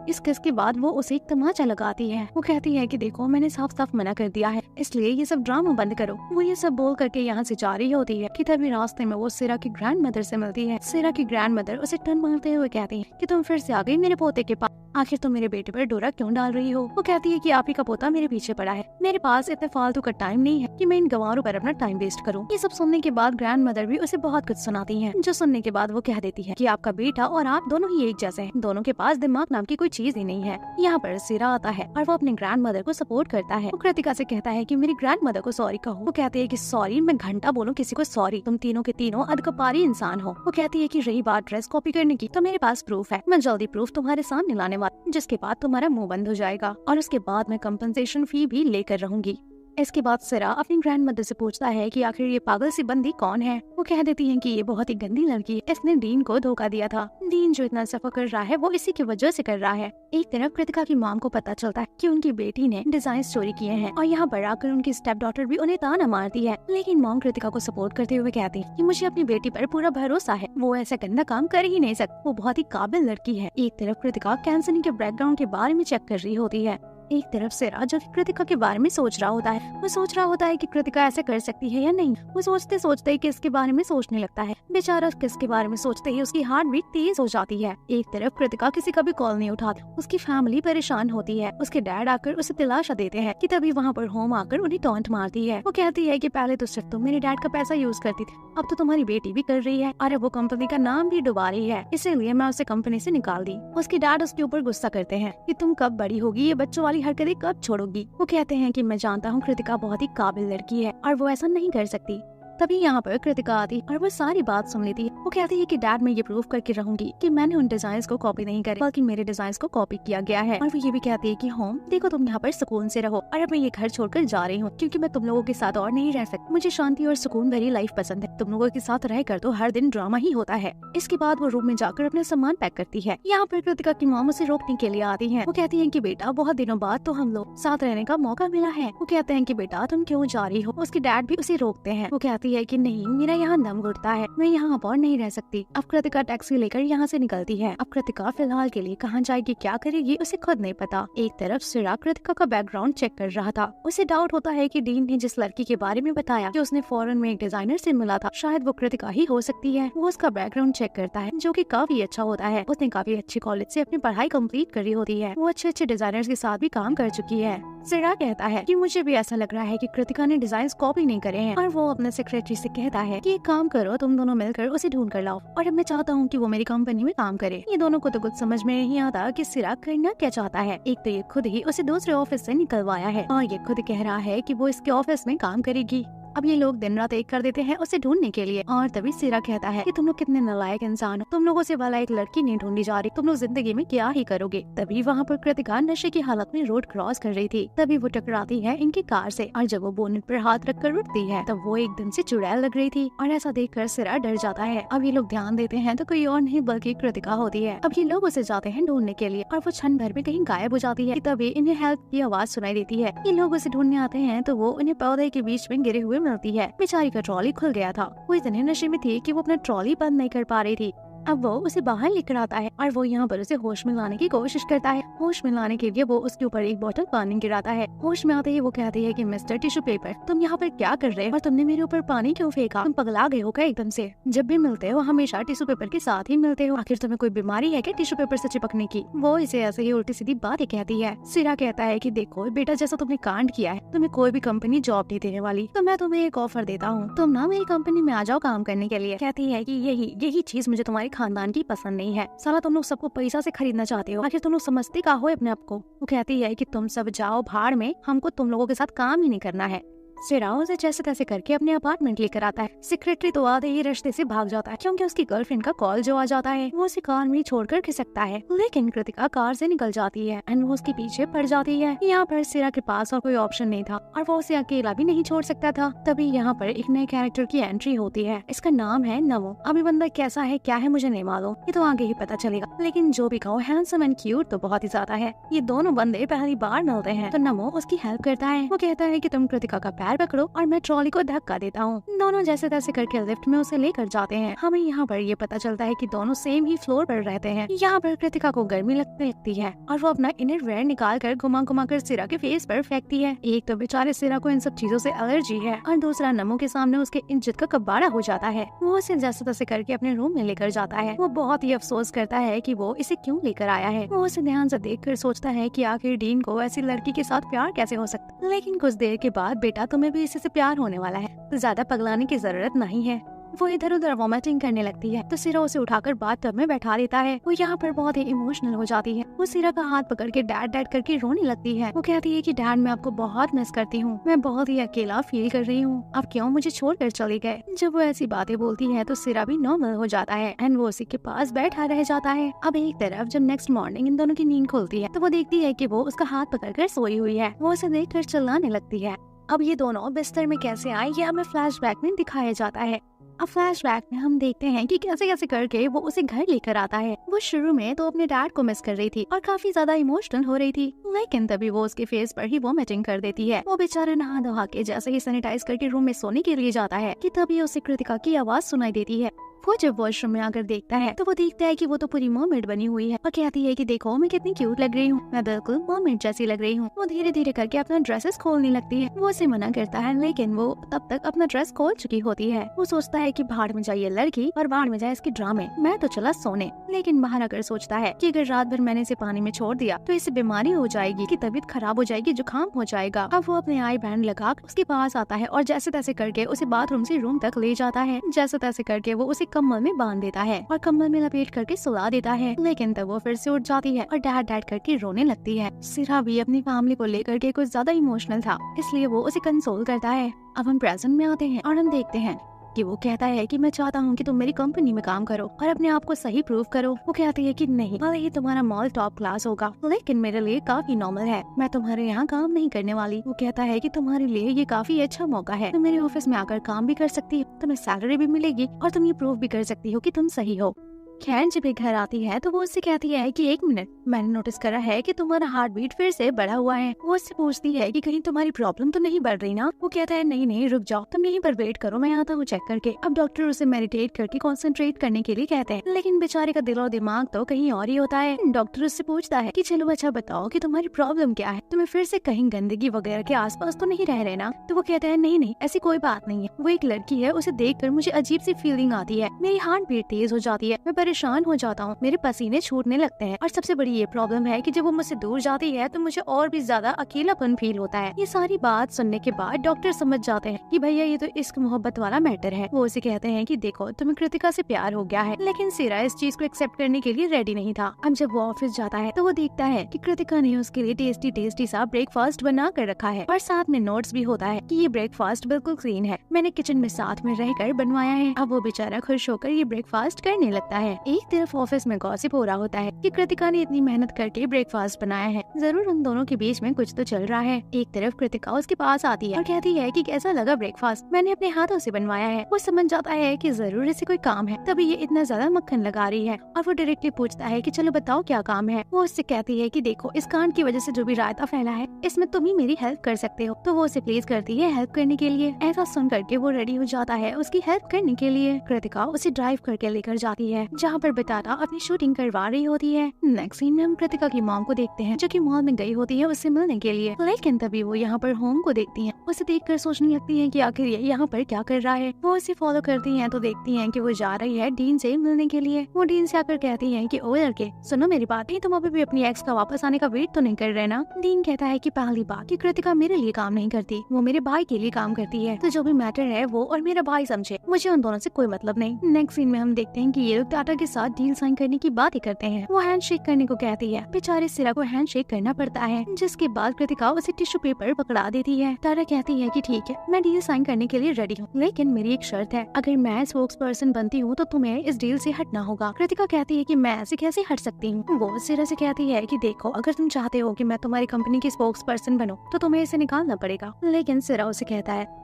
इस किस के बाद वो उसे एक तमाचा लगाती है। वो कहती है कि देखो मैंने साफ साफ मना कर दिया है, इसलिए ये सब ड्रामा बंद करो। वो ये सब बोल करके यहाँ से जा रही होती है कि तभी रास्ते में वो सिरा की ग्रैंड मदर से मिलती है। सिरा की ग्रैंड मदर उसे टर्न मारते हुए कहती है कि तुम फिर से आ गई मेरे पोते के पास, आखिर तुम मेरे बेटे पर डोरा क्यों डाल रही हो। वो कहती है कि आप ही का पोता मेरे पीछे पड़ा है, मेरे पास इतने फालतू का टाइम नहीं है कि मैं इन गंवारों पर अपना टाइम वेस्ट करूं। ये सब सुनने के बाद ग्रैंड मदर भी उसे बहुत कुछ सुनाती हैं, जो सुनने के बाद वो कह देती है कि आपका बेटा और आप दोनों ही एक जैसे हैं, दोनों के पास दिमाग नाम की कोई चीज ही नहीं है। यहाँ पर सिरा आता है और वो अपने ग्रैंड मदर को सपोर्ट करता है। वो कृतिका से कहता है कि मेरी ग्रैंड मदर को सॉरी कहो। वो कहती है कि सॉरी, मैं घंटा बोलूं किसी को सॉरी, तुम तीनों के तीनों अधकपारी इंसान हो। वो कहती है कि रही बात ड्रेस कॉपी करने की, तो मेरे पास प्रूफ है, मैं जल्दी प्रूफ तुम्हारे सामने लाने वाली, जिसके बाद तुम्हारा मुंह बंद हो जाएगा और उसके बाद मैं कंपनसेशन फी भी लेकर रहूंगी। इसके बाद सिरा अपनी ग्रैंड मदर से पूछता है कि आखिर ये पागल सी बंदी कौन है। वो कह देती है कि ये बहुत ही गंदी लड़की है, इसने डीन को धोखा दिया था। डीन जो इतना सफर कर रहा है वो इसी की वजह से कर रहा है। एक तरफ कृतिका की मॉम को पता चलता है कि उनकी बेटी ने डिजाइन चोरी किए हैं और यहाँ पर आकर उनकी स्टेप डॉटर भी उन्हें ताना मारती है, लेकिन मॉम कृतिका को सपोर्ट करते हुए कहती है कि मुझे अपनी बेटी पर पूरा भरोसा है, वो ऐसा गंदा काम कर ही नहीं सकती, वो बहुत ही काबिल लड़की है। एक तरफ कृतिका कैंसनी के बैकग्राउंड के बारे में चेक कर रही होती है, एक तरफ सिरा जो कृतिका के बारे में सोच रहा होता है। वो सोच रहा होता है कि कृतिका ऐसे कर सकती है या नहीं। वो सोचते सोचते ही किस के बारे में सोचने लगता है। बेचारा किस के बारे में सोचते ही उसकी हार्ट बीट तेज हो जाती है। एक तरफ कृतिका किसी का भी कॉल नहीं उठाती, उसकी फैमिली परेशान होती है। उसके डैड आकर उसे दिलासा देते हैं कि तभी वहाँ पर होम आकर उन्हें टॉन्ट मारती है। वो कहती है कि पहले तो सिर्फ तुम मेरे डैड का पैसा यूज करती थी, अब तो तुम्हारी बेटी भी कर रही है और अब वो कंपनी का नाम भी डुबा रही है, इसीलिए मैं उसे कंपनी से निकाल दी। उसके डैड उसके ऊपर गुस्सा करते हैं कि तुम कब बड़ी होगी, ये बच्चों वाली हरकतें कब छोड़ोगी। वो कहते हैं कि मैं जानता हूँ कृतिका बहुत ही काबिल लड़की है और वो ऐसा नहीं कर सकती। तभी यहाँ पर कृतिका आती और वो सारी बात सुन लेती है। वो कहती है कि डैड मैं ये प्रूफ करके रहूंगी कि मैंने उन डिजाइन्स को कॉपी नहीं करे, बल्कि मेरे डिजाइन्स को कॉपी किया गया है। और वो ये भी कहती है कि होम देखो तुम यहाँ पर सुकून से रहो और अब मैं ये घर छोड़कर जा रही हूँ, क्योंकि मैं तुम लोगों के साथ और नहीं रह सकती। मुझे शांति और सुकून भरी लाइफ पसंद है, तुम लोगों के साथ रहकर तो हर दिन ड्रामा ही होता है। इसके बाद वो रूम में जाकर अपना सामान पैक करती है। यहाँ पर कृतिका की मॉम उसे रोकने के लिए आती है। वो कहती है कि बेटा बहुत दिनों बाद तो हम लोग साथ रहने का मौका मिला है। वो कहते हैं कि बेटा तुम क्यों जा रही हो। उसके डैड भी उसे रोकते हैं। वो कहती है कि नहीं, मेरा यहाँ दम घुटता है, मैं यहाँ पर नहीं रह सकती। अब कृतिका टैक्सी लेकर यहाँ से निकलती है। अब कृतिका फिलहाल के लिए कहाँ जाएगी, क्या करेगी, उसे खुद नहीं पता। एक तरफ सिरा कृतिका का बैकग्राउंड चेक कर रहा था। उसे डाउट होता है कि डीन ने जिस लड़की के बारे में बताया कि उसने फॉरेन में एक डिजाइनर से मिला था, शायद वो कृतिका ही हो सकती है। वो उसका बैकग्राउंड चेक करता है, जो कि काफी अच्छा होता है। उसने काफी अच्छे कॉलेज से अपनी पढ़ाई कंप्लीट करी होती है। वो अच्छे अच्छे डिजाइनर्स के साथ भी काम कर चुकी है। सिरा कहता है कि मुझे भी ऐसा लग रहा है कि कृतिका ने डिजाइन कॉपी नहीं करे हैं। और वो अपने सेक्रेटरी से कहता है कि एक काम करो, तुम दोनों मिलकर उसे ढूंढ कर लाओ और अब मैं चाहता हूँ कि वो मेरी कंपनी में काम करे। ये दोनों को तो कुछ समझ में नहीं आता कि सिरा करना क्या चाहता है। एक तो ये खुद ही उसे दूसरे ऑफिस से निकलवाया है और ये खुद कह रहा है कि वो इसके ऑफिस में काम करेगी। अब ये लोग दिन रात एक कर देते हैं उसे ढूंढने के लिए। और तभी सिरा कहता है कि तुम लोग कितने नालायक इंसान हो, तुम लोगों से वाला एक लड़की नहीं ढूंढी जा रही, तुम लोग जिंदगी में क्या ही करोगे। तभी वहाँ पर कृतिका नशे की हालत में रोड क्रॉस कर रही थी। तभी वो टकराती है इनकी कार से और जब वो बोनेट पर हाथ रखकर उठती है तब वो एकदम से चुड़ैल लग रही थी और ऐसा देखकर सिरा डर जाता है। अब ये लोग ध्यान देते हैं तो कोई और नहीं बल्कि कृतिका होती है। अब ये लोग उसे जाते हैं ढूंढने के लिए और वो क्षण भर में कहीं गायब हो जाती है। तभी इन्हें हेल्प की आवाज सुनाई देती है। ये लोग उसे ढूंढने आते हैं तो वो उन्हें पौधे के बीच में गिरे हुए मिलती है। का ट्रॉली खुल गया था। वो इतने नशे में थी कि वो अपना ट्रॉली बंद नहीं कर पा रही थी। अब वो उसे बाहर लेकर आता है और वो यहाँ पर उसे होश में लाने की कोशिश करता है। होश में लाने के लिए वो उसके ऊपर एक बोतल पानी गिराता है। होश में आते ही वो कहती है कि मिस्टर टिश्यू पेपर, तुम यहाँ पर क्या कर रहे हो और तुमने मेरे ऊपर पानी क्यों फेंका, तुम पगला गए हो क्या एकदम से। जब भी मिलते हो हमेशा टिश्यू पेपर के साथ ही मिलते हो, आखिर तुम्हें कोई बीमारी है क्या टिश्यू पेपर से चिपकने की। वो इसे ऐसे ही उल्टी सीधी बातें कहती है। सिरा कहता है कि देखो बेटा, जैसा तुमने कांड किया है तुम्हें कोई भी कंपनी जॉब नहीं देने वाली, तो मैं तुम्हें एक ऑफर देता हूँ, तुम ना मेरी कंपनी में आ जाओ काम करने के लिए। कहती है कि यही चीज मुझे तुम्हारी खानदान की पसंद नहीं है। साला तुम लोग सबको पैसा से खरीदना चाहते हो, आखिर तुम लोग समझते का हो अपने आप को। वो कहती है कि तुम सब जाओ भाड़ में, हमको तुम लोगों के साथ काम ही नहीं करना है। सिरा उसे जैसे तैसे करके अपने अपार्टमेंट लेकर आता है। सेक्रेटरी तो आधे ही रास्ते से भाग जाता है क्योंकि उसकी गर्लफ्रेंड का कॉल जो आ जाता है। वो उसे कार में छोड़कर खिसकता है, लेकिन कृतिका कार से निकल जाती है एंड वो उसके पीछे पड़ जाती है। यहाँ पर सिरा के पास और कोई ऑप्शन नहीं था और वो उसे अकेला भी नहीं छोड़ सकता था। तभी यहाँ पर एक नए कैरेक्टर की एंट्री होती है। इसका नाम है नमो। अभी बंदा कैसा है क्या है मुझे नहीं मालूम, ये तो आगे ही पता चलेगा, लेकिन जो भी कहो हैंडसम एंड क्यूट तो बहुत ही ज्यादा है। ये दोनों बंदे पहली बार मिलते हैं तो नमो उसकी हेल्प करता है। वो कहता है कि तुम कृतिका का पैर पकड़ो और मैं ट्रॉली को धक्का देता हूँ। दोनों जैसे तैसे करके लिफ्ट में उसे लेकर जाते हैं। हमें यहाँ पर ये पता चलता है कि दोनों सेम ही फ्लोर पर रहते हैं। यहाँ पर कृतिका को गर्मी लगने लगती है और वो अपना इनर वेयर निकाल कर घुमा घुमा कर सिरा के फेस पर फेंकती है। एक तो बेचारे सिरा को इन सब चीजों से एलर्जी है और दूसरा नमो के सामने उसके इज्जत का कबाड़ा हो जाता है। वो उसे जैसे तैसे करके अपने रूम में लेकर जाता है। वो बहुत ही अफसोस करता है कि वो इसे क्यों लेकर आया है। वो उसे ध्यान से देखकर सोचता है कि आखिर डीन को ऐसी लड़की के साथ प्यार कैसे हो सकता। लेकिन कुछ देर के बाद बेटा तुम्हें भी इसी से प्यार होने वाला है, तो ज्यादा पगलाने की जरूरत नहीं है। वो इधर उधर वॉमिटिंग करने लगती है तो सिरा उसे उठाकर बाथटब में बैठा देता है। वो यहाँ पर बहुत ही इमोशनल हो जाती है। वो सिरा का हाथ पकड़ के डैड डैड करके रोने लगती है। वो कहती है कि डैड मैं आपको बहुत मिस करती हूँ, मैं बहुत ही अकेला फील कर रही हूँ, आप क्यों मुझे छोड़कर चले गए। जब वो ऐसी बातें बोलती है तो सिरा भी नॉर्मल हो जाता है एंड वो उसी के पास बैठा रह जाता है। अब एक तरफ जब नेक्स्ट मॉर्निंग इन दोनों की नींद खुलती है तो वो देखती है कि वो उसका हाथ पकड़कर सोई हुई है। वो उसे देखकर चिल्लाने लगती है। अब ये दोनों बिस्तर में कैसे आए ये हमें फ्लैशबैक में दिखाया जाता है। अब फ्लैशबैक में हम देखते हैं कि कैसे कैसे करके वो उसे घर लेकर आता है। वो शुरू में तो अपने डैड को मिस कर रही थी और काफी ज्यादा इमोशनल हो रही थी, लेकिन तभी वो उसके फेस पर ही वॉमिटिंग कर देती है। वो बेचारा नहा धोहा के जैसे ही सैनिटाइज करके रूम में सोने के लिए जाता है कि तभी उसे कृतिका की आवाज सुनाई देती है। वो जब वॉशरूम में आकर देखता है तो वो देखता है कि वो तो पूरी मर्मेड बनी हुई है और कहती है कि देखो मैं कितनी क्यूट लग रही हूँ, मैं बिल्कुल मर्मेड जैसी लग रही हूँ। वो धीरे धीरे करके अपना ड्रेसेस खोलने लगती है। वो उसे मना करता है लेकिन वो तब तक अपना ड्रेस खोल चुकी होती है। वो सोचता है कि भाड़ में जाए लड़की और भाड़ में जाए इसके ड्रामे, मैं तो चला सोने। लेकिन बाहर आकर सोचता है कि अगर रात भर मैंने इसे पानी में छोड़ दिया तो इससे बीमारी हो जाएगी, कि तबीयत खराब हो जाएगी, जुकाम हो जाएगा। अब वो अपने आई बैंड लगा उसके पास आता है और जैसे तैसे करके उसे बाथरूम से रूम तक ले जाता है। जैसे तैसे करके वो उसे कम्बल में बांध देता है और कम्बल में लपेट करके सुला देता है। लेकिन तब वो फिर से उठ जाती है और डैड डैड करके रोने लगती है। सिरा भी अपनी फैमिली को लेकर के कुछ ज्यादा इमोशनल था, इसलिए वो उसे कंसोल करता है। अब हम प्रेजेंट में आते हैं और हम देखते हैं कि वो कहता है कि मैं चाहता हूँ कि तुम मेरी कंपनी में काम करो और अपने आप को सही प्रूव करो। वो कहती है कि नहीं, भले ही तुम्हारा मॉल टॉप क्लास होगा लेकिन मेरे लिए काफी नॉर्मल है, मैं तुम्हारे यहाँ काम नहीं करने वाली। वो कहता है कि तुम्हारे लिए ये काफी अच्छा मौका है, तुम मेरे ऑफिस में आकर काम भी कर सकती हो, तुम्हें सैलरी भी मिलेगी और तुम ये प्रूव भी कर सकती हो कि तुम सही हो। खैर जब ये घर आती है तो वो उससे कहती है कि एक मिनट, मैंने नोटिस करा है कि तुम्हारा हार्ट बीट फिर से बढ़ा हुआ है। वो उससे पूछती है कि कहीं तुम्हारी प्रॉब्लम तो नहीं बढ़ रही ना। वो कहता है नहीं नहीं रुक जाओ, तुम यहीं पर वेट करो, मैं आता हूँ चेक करके। अब डॉक्टर उसे मेडिटेट करके कॉन्सेंट्रेट करने के लिए कहते हैं, लेकिन बेचारे का दिल और दिमाग तो कहीं और ही होता है। डॉक्टर उससे पूछता है कि चलो अच्छा बताओ कि तुम्हारी प्रॉब्लम क्या है, तुम्हें फिर से कहीं गंदगी वगैरह के आसपास तो नहीं रह रहे ना। तो वो कहता है नहीं नहीं ऐसी कोई बात नहीं है, वो एक लड़की है, उसे देखकर मुझे अजीब सी फीलिंग आती है, मेरी हार्ट बीट तेज हो जाती है, मैं परेशान हो जाता हूँ, मेरे पसीने छूटने लगते हैं और सबसे बड़ी ये प्रॉब्लम है कि जब वो मुझसे दूर जाती है तो मुझे और भी ज्यादा अकेलापन फील होता है। ये सारी बात सुनने के बाद डॉक्टर समझ जाते हैं कि भैया ये तो इश्क मोहब्बत वाला मैटर है। वो उसे कहते हैं कि देखो तुम्हें कृतिका से प्यार हो गया है, लेकिन सिरा इस चीज को एक्सेप्ट करने के लिए रेडी नहीं था। अब जब वो ऑफिस जाता है तो वो देखता है कि कृतिका ने उसके लिए टेस्टी टेस्टी सा ब्रेकफास्ट बना कर रखा है और साथ में नोट्स भी होता है कि ये ब्रेकफास्ट बिल्कुल क्लीन है, मैंने किचन में साथ में रहकर बनवाया है। अब वो बेचारा खुश होकर ये ब्रेकफास्ट करने लगता है। एक तरफ ऑफिस में गॉसिप हो रहा होता है कि कृतिका ने इतनी मेहनत करके ब्रेकफास्ट बनाया है, जरूर उन दोनों के बीच में कुछ तो चल रहा है। एक तरफ कृतिका उसके पास आती है और कहती है कि कैसा लगा ब्रेकफास्ट, मैंने अपने हाथों से बनवाया है। वो समझ जाता है कि जरूर इसे कोई काम है, तभी ये इतना ज्यादा मक्खन लगा रही है और वो डायरेक्टली पूछता है कि चलो बताओ क्या काम है। वो उससे कहती है कि देखो इस कांड की वजह से जो भी रायता फैला है इसमें तुम ही मेरी हेल्प कर सकते हो। तो वो उसे प्लीज करती है हेल्प करने के लिए। ऐसा सुन करके वो रेडी हो जाता है उसकी हेल्प करने के लिए। कृतिका उसे ड्राइव करके लेकर जाती है जहाँ पर बेटाटा अपनी शूटिंग करवा रही होती है। नेक्स्ट सीन में हम कृतिका की मॉम को देखते हैं जो कि मॉल में गई होती है उससे मिलने के लिए, लेकिन तभी वो यहाँ पर होम को देखती हैं। उसे देखकर सोचने लगती हैं कि आखिर ये यहाँ पर क्या कर रहा है। वो उसे फॉलो करती हैं तो देखती हैं कि वो जा रही है डीन से मिलने के लिए। वो डीन से आकर कहती हैं कि ओ लड़के सुनो मेरी बात, नहीं तुम अभी भी अपनी एक्स का वापस आने का वेट तो नहीं कर रहे ना। डीन कहता है कि पहली बात कि कृतिका मेरे लिए काम नहीं करती, वो मेरे भाई के लिए काम करती है, तो जो भी मैटर है वो और मेरा भाई समझे, मुझे उन दोनों से कोई मतलब नहीं। नेक्स्ट सीन में हम देखते हैं कि ये लोग टाटा कृतिका के साथ डील साइन करने की बात ही करते हैं। वो हैंडशेक करने को कहती है। बेचारे सिरा को हैंडशेक करना पड़ता है, जिसके बाद कृतिका उसे टिश्यू पेपर पकड़ा देती है। तारा कहती है कि ठीक है, मैं डील साइन करने के लिए रेडी हूँ, लेकिन मेरी एक शर्त है, अगर मैं स्पोक्स पर्सन बनती हूँ तो तुम्हें इस डील से हटना होगा। कृतिका कहती है कि मैं ऐसे कैसे हट सकती हूँ। वो सिरा से कहती है कि देखो, अगर तुम चाहते हो कि मैं तुम्हारी कंपनी की स्पोक्स पर्सन बनूं, तो तुम्हें इसे निकालना पड़ेगा। लेकिन सिरा उसे कहता है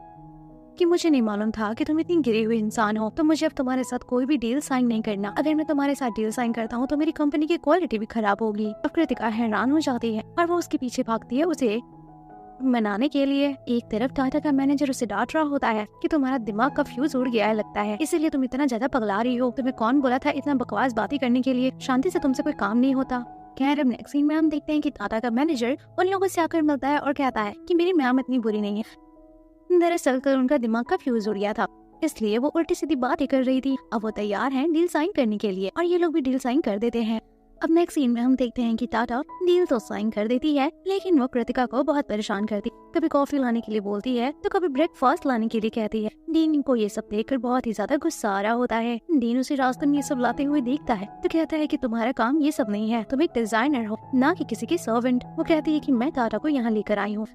कि मुझे नहीं मालूम था कि तुम इतनी गिरी हुई इंसान हो, तो मुझे अब तुम्हारे साथ कोई भी डील साइन नहीं करना। अगर मैं तुम्हारे साथ डील साइन करता हूँ तो मेरी कंपनी की क्वालिटी भी खराब होगी। अब कृतिका हैरान हो जाती है और वो उसके पीछे भागती है उसे मनाने के लिए। एक तरफ टाटा का मैनेजर उसे डांट रहा होता है कि तुम्हारा दिमाग का फ्यूज उड़ गया है लगता है, इसीलिए तुम इतना ज्यादा पगला रही हो। तुम्हें कौन बोला था इतना बकवास बातें करने के लिए? शांति से तुमसे कोई काम नहीं होता। खैर, अब नेक्स्ट सीन में हम देखते हैं कि टाटा का मैनेजर उन लोगों से आकर मिलता है और कहता है कि मेरी मैम इतनी बुरी नहीं है। दरअसल कल उनका दिमाग का फ्यूज उड़ गया था, इसलिए वो उल्टी सीधी बातें कर रही थी। अब वो तैयार हैं डील साइन करने के लिए और ये लोग भी डील साइन कर देते हैं। अब नेक्स्ट सीन में हम देखते हैं कि टाटा डील तो साइन कर देती है, लेकिन वो कृतिका को बहुत परेशान करती। कभी कॉफी लाने के लिए बोलती है तो कभी ब्रेकफास्ट लाने के लिए कहती है। डीन को ये सब देखकर बहुत ही ज्यादा गुस्सा आ रहा होता है। डीन उसे रास्ते में ये सब लाते हुए देखता है तो कहता है कि तुम्हारा काम ये सब नहीं है, तुम एक डिजाइनर हो, ना कि किसी की सर्वेंट। वो कहती है कि मैं टाटा को यहाँ लेकर आई हूँ,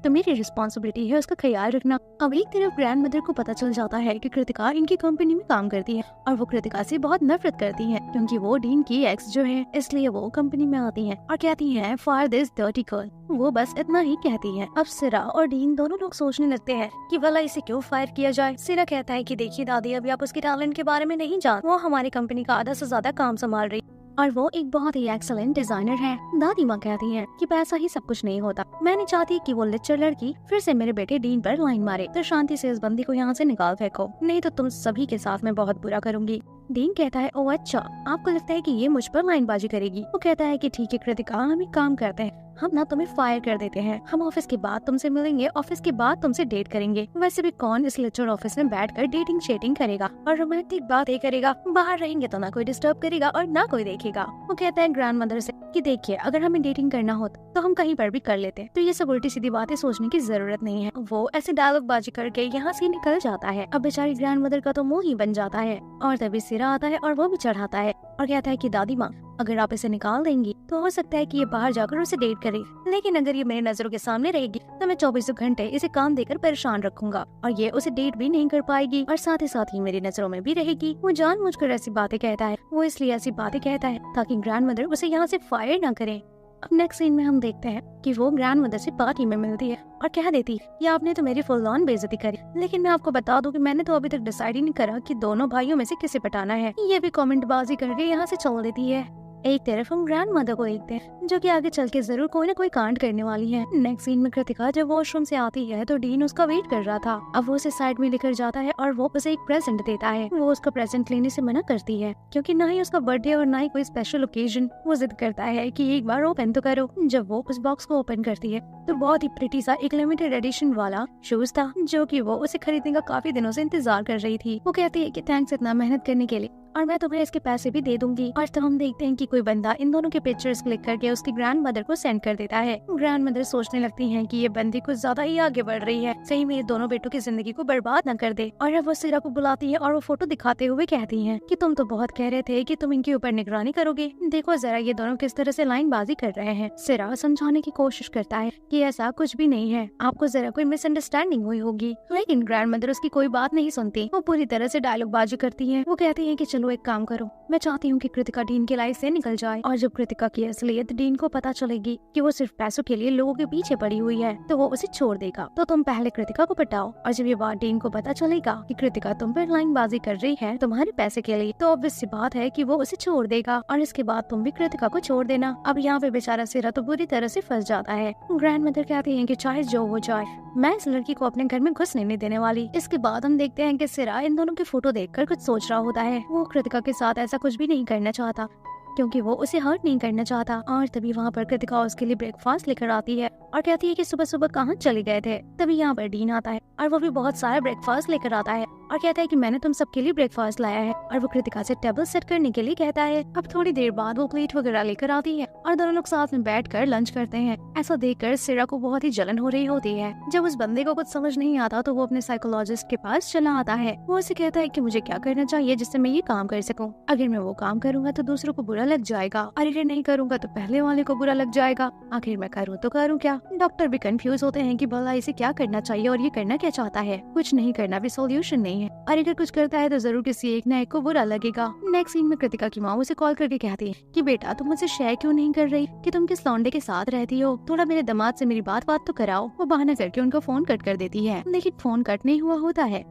तो मेरी रिस्पॉन्सिबिलिटी है उसका ख्याल रखना। अब एक तरफ ग्रैंड मदर को पता चल जाता है कि कृतिका इनकी कंपनी में काम करती है और वो कृतिका से बहुत नफरत करती है, क्योंकि वो डीन की एक्स जो है, इसलिए वो कंपनी में आती है और कहती है फायर दिस डर्टी गर्ल। वो बस इतना ही कहती है। अब सिरा और डीन दोनों लोग सोचने लगते हैं कि भला इसे क्यों फायर किया जाए। सिरा कहता है कि देखिए दादी, अभी आप उसके टैलेंट के बारे में नहीं जानते। वो हमारी कंपनी का आधा से ज्यादा काम संभाल रही और वो एक बहुत ही एक्सीलेंट डिजाइनर है। दादी माँ कहती है कि पैसा ही सब कुछ नहीं होता। मैं नहीं चाहती कि वो लिच्चर लड़की फिर से मेरे बेटे डीन पर लाइन मारे, तो शांति से इस बंदी को यहाँ से निकाल फेंको, नहीं तो तुम सभी के साथ मैं बहुत बुरा करूंगी। डीन कहता है ओ अच्छा, आपको लगता है कि ये मुझ पर लाइनबाजी करेगी? वो कहता है कि ठीक है कृतिका, हम एक काम करते हैं, हम ना तुम्हें फायर कर देते हैं। हम ऑफिस के बाद तुमसे मिलेंगे, ऑफिस के बाद तुमसे डेट करेंगे। वैसे भी कौन इस लेक्चर ऑफिस में बैठकर डेटिंग शेटिंग करेगा और रोमांटिक बातें करेगा? बाहर रहेंगे तो ना कोई डिस्टर्ब करेगा और ना कोई देखेगा। वो कहता है ग्रैंड मदर से कि देखिए, अगर हमें डेटिंग करना होता तो हम कहीं पर भी कर लेते, तो ये सब उल्टी सीधी बातें सोचने की जरूरत नहीं है। वो ऐसे डायलॉग बाजी करके यहाँ से निकल जाता है। अब बेचारी ग्रैंड मदर का तो मुंह ही बन जाता है और तभी सिरा आता है और वो भी चढ़ाता है और कहता है कि दादी माँ, अगर आप इसे निकाल देंगी तो हो सकता है कि ये बाहर जाकर उसे डेट करे, लेकिन अगर ये मेरी नजरों के सामने रहेगी तो मैं 24 घंटे इसे काम देकर परेशान रखूंगा और ये उसे डेट भी नहीं कर पाएगी और साथ ही मेरी नजरों में भी रहेगी। वो जानबूझकर ऐसी बातें कहता है। वो इसलिए ऐसी बातें कहता है ताकि ग्रैंड मदर उसे यहाँ से फायर ना करे। अब नेक्स्ट सीन में हम देखते हैं कि वो ग्रैंड मदर से पार्टी में मिलती है और कह देती है कि आपने तो मेरी फुल ऑन बेइज्जती करी, लेकिन मैं आपको बता दूं कि मैंने तो अभी तक डिसाइड ही नहीं करा कि दोनों भाइयों में से किसे पटाना है। ये भी कमेंट बाजी करके यहाँ से चल देती है। एक तरफ हम ग्रैंड मदर को देखते हैं जो कि आगे चल के जरूर कोई ना कोई कांड करने वाली है। नेक्स्ट सीन में कृतिका जब वॉशरूम से आती है तो डीन उसका वेट कर रहा था। अब वो उसे साइड में लेकर जाता है और वो उसे एक प्रेजेंट देता है। वो उसका प्रेजेंट लेने से मना करती है क्योंकि ना ही उसका बर्थडे और ना ही कोई स्पेशल ओकेजन। वो जिद करता है कि एक बार ओपन तो करो। जब वो उस बॉक्स को ओपन करती है तो बहुत ही प्रिटी सा एक लिमिटेड एडिशन वाला शूज था जो कि वो उसे खरीदने का काफी दिनों से इंतजार कर रही थी। वो कहती है कि थैंक्स इतना मेहनत करने के लिए और मैं तुम्हें इसके पैसे भी दे दूंगी। और तो हम देखते हैं कि कोई बंदा इन दोनों के पिक्चर्स क्लिक करके उसकी ग्रैंड मदर को सेंड कर देता है। ग्रैंड मदर सोचने लगती हैं कि ये बंदी कुछ ज्यादा ही आगे बढ़ रही है, सही में ये दोनों बेटों की जिंदगी को बर्बाद न कर दे। और अब वो सिरा को बुलाती है और वो फोटो दिखाते हुए कहती है कि तुम तो बहुत कह रहे थे कि तुम इनके ऊपर निगरानी करोगे, देखो जरा ये दोनों किस तरह से लाइन बाजी कर रहे हैं। सिरा समझाने की कोशिश करता है कि ऐसा कुछ भी नहीं है, आपको जरा कोई मिसअंडरस्टैंडिंग हुई होगी, लेकिन ग्रैंड मदर उसकी कोई बात नहीं सुनती। वो पूरी तरह से डायलॉग बाजी करती है। वो कहती है कि चलो एक काम करो, मैं चाहती हूँ कि कृतिका डीन की लाइफ से निकल जाए और जब कृतिका की असलियत डीन को पता चलेगी कि वो सिर्फ पैसों के लिए लोगों के पीछे पड़ी हुई है तो वो उसे छोड़ देगा। तो तुम पहले कृतिका को पटाओ और जब ये बात डीन को पता चलेगा कि कृतिका तुम पर लाइनबाजी कर रही है तुम्हारे पैसे के लिए, तो ऑब्वियस सी बात है कि वो उसे छोड़ देगा और इसके बाद तुम भी कृतिका को छोड़ देना। अब यहाँ पे बेचारा सिरा तो बुरी तरह से फंस जाता है। ग्रैंड मदर कहती है कि चाहे जो हो जाए मैं इस लड़की को अपने घर में घुसने नहीं देने वाली। इसके बाद हम देखते हैं कि सिरा इन दोनों की फोटो देखकर कुछ सोच रहा होता है। वो कृतिका के साथ ऐसा कुछ भी नहीं करना चाहता क्योंकि वो उसे हर्ट नहीं करना चाहता। और तभी वहाँ पर कृतिका उसके लिए ब्रेकफास्ट लेकर आती है और कहती है कि सुबह सुबह कहाँ चले गए थे। तभी यहाँ पर डीन आता है और वो भी बहुत सारा ब्रेकफास्ट लेकर आता है और कहता है कि मैंने तुम सबके लिए ब्रेकफास्ट लाया है, और वो कृतिका से टेबल सेट करने के लिए कहता है। अब थोड़ी देर बाद वो प्लेट वगैरह लेकर आती है और दोनों लोग साथ में बैठकर लंच करते हैं। ऐसा देखकर सिरा को बहुत ही जलन हो रही होती है। जब उस बंदे को कुछ समझ नहीं आता तो वो अपने साइकोलॉजिस्ट के पास चला आता है। वो उसे कहता है कि मुझे क्या करना चाहिए जिससे मैं ये काम कर सकूं। अगर मैं वो काम करूंगा तो दूसरों को बुरा लग जाएगा, और अगर नहीं करूंगा तो पहले वाले को बुरा लग जाएगा। आखिर मैं करूँ तो करूँ क्या। डॉक्टर भी कंफ्यूज होते हैं कि भला इसे क्या करना चाहिए और ये करना क्या चाहता है। कुछ नहीं करना भी सोल्यूशन नहीं है, और अगर कुछ करता है तो जरूर किसी एक ना एक को बुरा लगेगा। नेक्स्ट सीन में कृतिका की माँ उसे कॉल करके कहती है कि बेटा तुम मुझसे शेयर क्यों नहीं कर रही कि तुम किस लौंडे के साथ रहती हो, थोड़ा मेरे दामाद से मेरी बात तो कराओ। वो बहाना करके उनका फोन कट कर देती है, लेकिन फोन कट नहीं हुआ होता है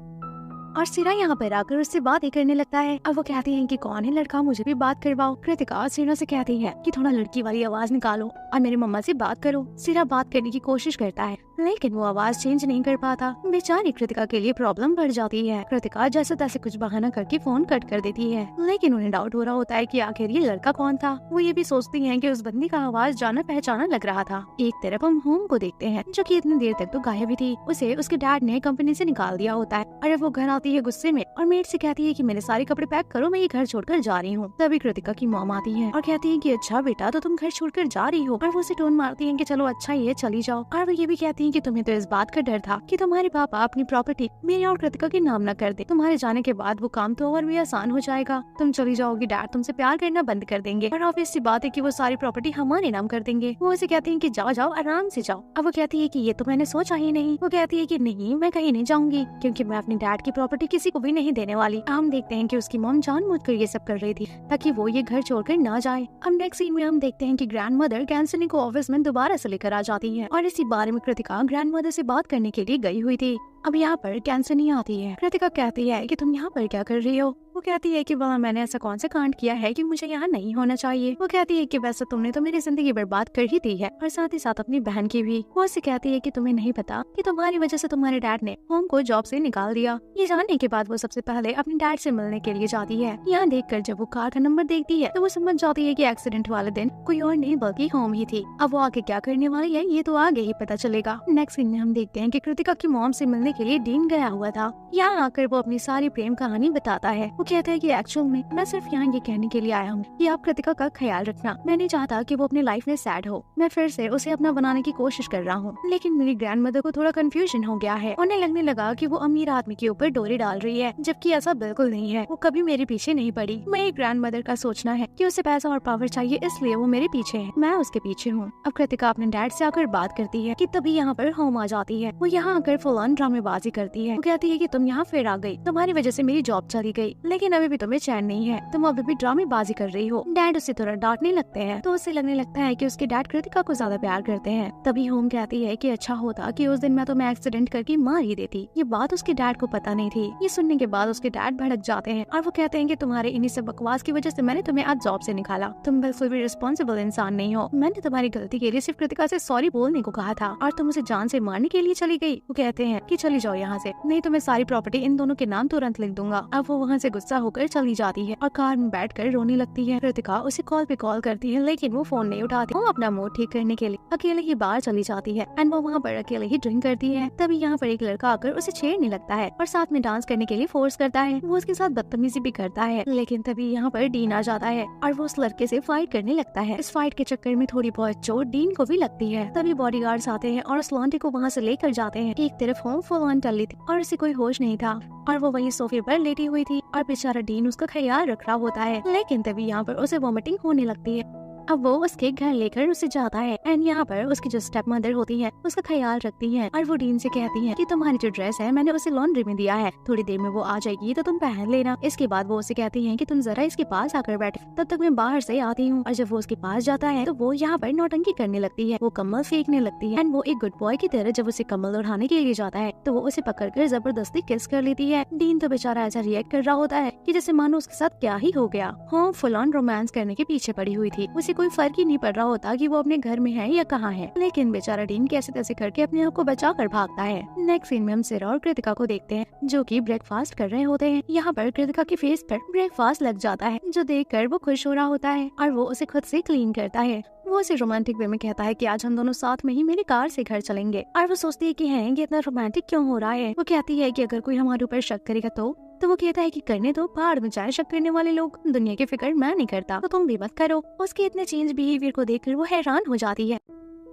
और सिरा यहाँ पर आकर उससे बात ही करने लगता है। अब वो कहती है कि कौन है लड़का, मुझे भी बात करवाओ। कृतिका सिरा से कहती है कि थोड़ा लड़की वाली आवाज निकालो और मेरी मम्मा से बात करो। सिरा बात करने की कोशिश करता है लेकिन वो आवाज चेंज नहीं कर पाता। बेचारी कृतिका के लिए प्रॉब्लम बढ़ जाती है। कृतिका जैसे तैसे कुछ बहाना करके फोन कट कर देती है, लेकिन उन्हें डाउट हो रहा होता है कि आखिर ये लड़का कौन था। वो ये भी सोचती हैं कि उस बंदी का आवाज जाना पहचाना लग रहा था। एक तरफ हम होम को देखते हैं जो कि इतनी देर तक तो गायब ही थी। उसे उसके डैड ने कंपनी से निकाल दिया होता है और वो घर आती है गुस्से में और मेड से कहती है कि मेरे सारे कपड़े पैक करो, मैं ये घर छोड़कर जा रही हूँ। तभी कृतिका की मॉम आती है और कहती है कि अच्छा बेटा तो तुम घर छोड़कर जा रही हो, और वो उसे टोन मारती है कि चलो अच्छा ये चली जाओ। और वो ये भी कहती है कि तुम्हें तो इस बात का डर था कि तुम्हारे पापा अपनी प्रॉपर्टी मेरे और कृतिका के नाम न कर दे। तुम्हारे जाने के बाद वो काम तो और भी आसान हो जाएगा। तुम चली जाओगी, डैड तुमसे प्यार करना बंद कर देंगे और ऑब्वियस सी बात है कि वो सारी प्रॉपर्टी हमारे नाम कर देंगे। वो उसे कहती है कि जाओ जाओ आराम से जाओ। अब वो कहती है कि ये तो मैंने सोचा ही नहीं। वो कहती है कि नहीं मैं कहीं नहीं जाऊंगी क्योंकि मैं अपनी डैड की प्रॉपर्टी किसी को भी नहीं देने वाली। हम देखते हैं कि उसकी मॉम जानबूझकर ये सब कर रही थी ताकि वो ये घर छोड़कर ना जाए। अब नेक्स्ट सीन में हम देखते हैं कि ग्रैंड मदर कैंसनी को ऑफिस में दोबारा से लेकर आ जाती है और इसी बारे में कृतिका ग्रैंड मदर से बात करने के लिए गई हुई थी। अब यहाँ पर कैंसनी आती है। कृतिका कहती है कि तुम यहाँ पर क्या कर रही हो। वो कहती है कि वाह मैंने ऐसा कौन सा कांड किया है कि मुझे यहाँ नहीं होना चाहिए। वो कहती है कि वैसे तुमने तो मेरी जिंदगी बर्बाद कर ही दी है और साथ ही साथ अपनी बहन की भी। वो उससे कहती है कि तुम्हें नहीं पता कि तुम्हारी वजह से तुम्हारे डैड ने होम को जॉब से निकाल दिया। ये जानने के बाद वो सबसे पहले अपने डैड से मिलने के लिए जाती है। यहाँ देखकर जब वो कार का नंबर देखती है तो वो समझ जाती है कि एक्सीडेंट वाले दिन कोई और नहीं बल्कि होम ही थी। अब वो आगे क्या करने वाली है ये तो आगे ही पता चलेगा। नेक्स्ट सीन में हम देखते हैं कि कृतिका की मॉम से मिलने के लिए डीन गया हुआ था। यहाँ आकर वो अपनी सारी प्रेम कहानी बताता है। वो कहता है कि एक्चुअल में मैं सिर्फ यहाँ ये कहने के लिए आया हूँ कि आप कृतिका का ख्याल रखना। मैं नहीं चाहता कि वो अपनी लाइफ में सैड हो। मैं फिर से उसे अपना बनाने की कोशिश कर रहा हूँ, लेकिन मेरी ग्रैंड मदर को थोड़ा कंफ्यूजन हो गया है। उन्हें लगने लगा कि वो अमीर आदमी के ऊपर डोरी डाल रही है, जबकि ऐसा बिल्कुल नहीं है। वो कभी मेरे पीछे नहीं पड़ी। मेरी ग्रैंड मदर का सोचना है कि उसे पैसा और पावर चाहिए, इसलिए वो मेरे पीछे है, मैं उसके पीछे हूँ। अब कृतिका अपने डैड से आकर बात करती है कि तभी यहाँ पर होम आ जाती है। वो यहाँ आकर फुल ऑन ड्रामेबाजी करती है। वो कहती है कि तुम यहाँ फिर आ गई, तुम्हारी वजह से मेरी जॉब चली गई, लेकिन अभी भी तुम्हें चैन नहीं है, तुम अभी भी ड्रामेबाजी कर रही हो। डैड उसे थोड़ा डांटने लगते हैं तो उसे लगने लगता है कि उसके डैड कृतिका को ज्यादा प्यार करते हैं। तभी होम कहती है कि अच्छा होता कि उस दिन मैं तुम्हें एक्सीडेंट करके मार ही देती। ये बात उसके डैड को पता नहीं थी। ये सुनने के बाद उसके डैड भड़क जाते हैं और वो कहते हैं कि तुम्हारे इन्हीं सब बकवास की वजह से मैंने तुम्हें आज जॉब से निकाला। तुम बिल्कुल भी रिस्पॉन्सिबल इंसान नहीं हो। मैंने तुम्हारी गलती के लिए सिर्फ कृतिका से सॉरी बोलने को कहा था और तुम उसे जान से मारने के लिए चली गई। वो कहते हैं कि चली जाओ यहाँ से, नहीं तो मैं सारी प्रॉपर्टी इन दोनों के नाम तुरंत लिख दूंगा। अब वो वहाँ से गुस्सा होकर चली जाती है और कार में बैठकर रोने लगती है। कृतिका उसे कॉल पे कॉल करती है लेकिन वो फोन नहीं उठाती। वो अपना मूड ठीक करने के लिए अकेले ही बाहर चली जाती है एंड वो वहाँ पर अकेले ही ड्रिंक करती है। तभी यहाँ पर एक लड़का आकर उसे छेड़ने लगता है और साथ में डांस करने के लिए फोर्स करता है। वो उसके साथ बदतमीजी भी करता है, लेकिन तभी यहाँ पर डीन आ जाता है और वो उस लड़के से फाइट करने लगता है। इस फाइट के चक्कर में थोड़ी बहुत चोट डीन को भी लगती है। तभी बॉडीगार्ड्स आते हैं और उस लॉन्डे को वहाँ से लेकर जाते हैं। एक तरफ होम फुल ऑन टल्ली थी और उसे कोई होश नहीं था और वो वही सोफे पर लेटी हुई थी और बेचारा डीन उसका ख्याल रख रहा होता है, लेकिन तभी यहाँ पर उसे वॉमिटिंग होने लगती है। अब वो उसके घर लेकर उसे जाता है एंड यहाँ पर उसकी जो स्टेप मदर होती है उसका ख्याल रखती है और वो डीन से कहती है कि तुम्हारी जो ड्रेस है मैंने उसे लॉन्ड्री में दिया है, थोड़ी देर में वो आ जाएगी तो तुम पहन लेना। इसके बाद वो उसे कहती है कि तुम जरा इसके पास आकर बैठे, तब तक मैं बाहर से आती हूँ। और जब वो उसके पास जाता है तो वो यहाँ पर नौटंकी करने लगती है। वो कम्बल फेंकने लगती है एंड वो एक गुड बॉय की तरह जब उसे कम्बल उठाने के लिए जाता है तो वो उसे पकड़कर जबरदस्ती किस कर लेती है। डीन तो बेचारा ऐसा रिएक्ट कर रहा होता है कि जैसे मानो उसके साथ क्या ही हो गया। होम फुल ऑन रोमांस करने के पीछे पड़ी हुई थी, उसे कोई फर्क ही नहीं पड़ रहा होता कि वो अपने घर में है या कहाँ है। लेकिन बेचारा डीन कैसे तैसे करके अपने आप को बचा कर भागता है। नेक्स्ट सीन में हम सिरा और कृतिका को देखते हैं जो कि ब्रेकफास्ट कर रहे होते हैं। यहाँ पर कृतिका के फेस पर ब्रेकफास्ट लग जाता है जो देखकर वो खुश हो रहा होता है और वो उसे खुद से क्लीन करता है। वो उसे रोमांटिक वे में कहता है कि आज हम दोनों साथ में ही मेरी कार से घर चलेंगे। और वो सोचती है कि है ये इतना रोमांटिक क्यों हो रहा है। वो कहती है कि अगर कोई हमारे ऊपर शक करेगा तो वो कहता है कि करने दो, पहाड़ में जाए शक करने वाले लोग, दुनिया की फिक्र मैं नहीं करता तो तुम भी मत करो। उसके इतने चेंज बिहेवियर को देखकर वो हैरान हो जाती है।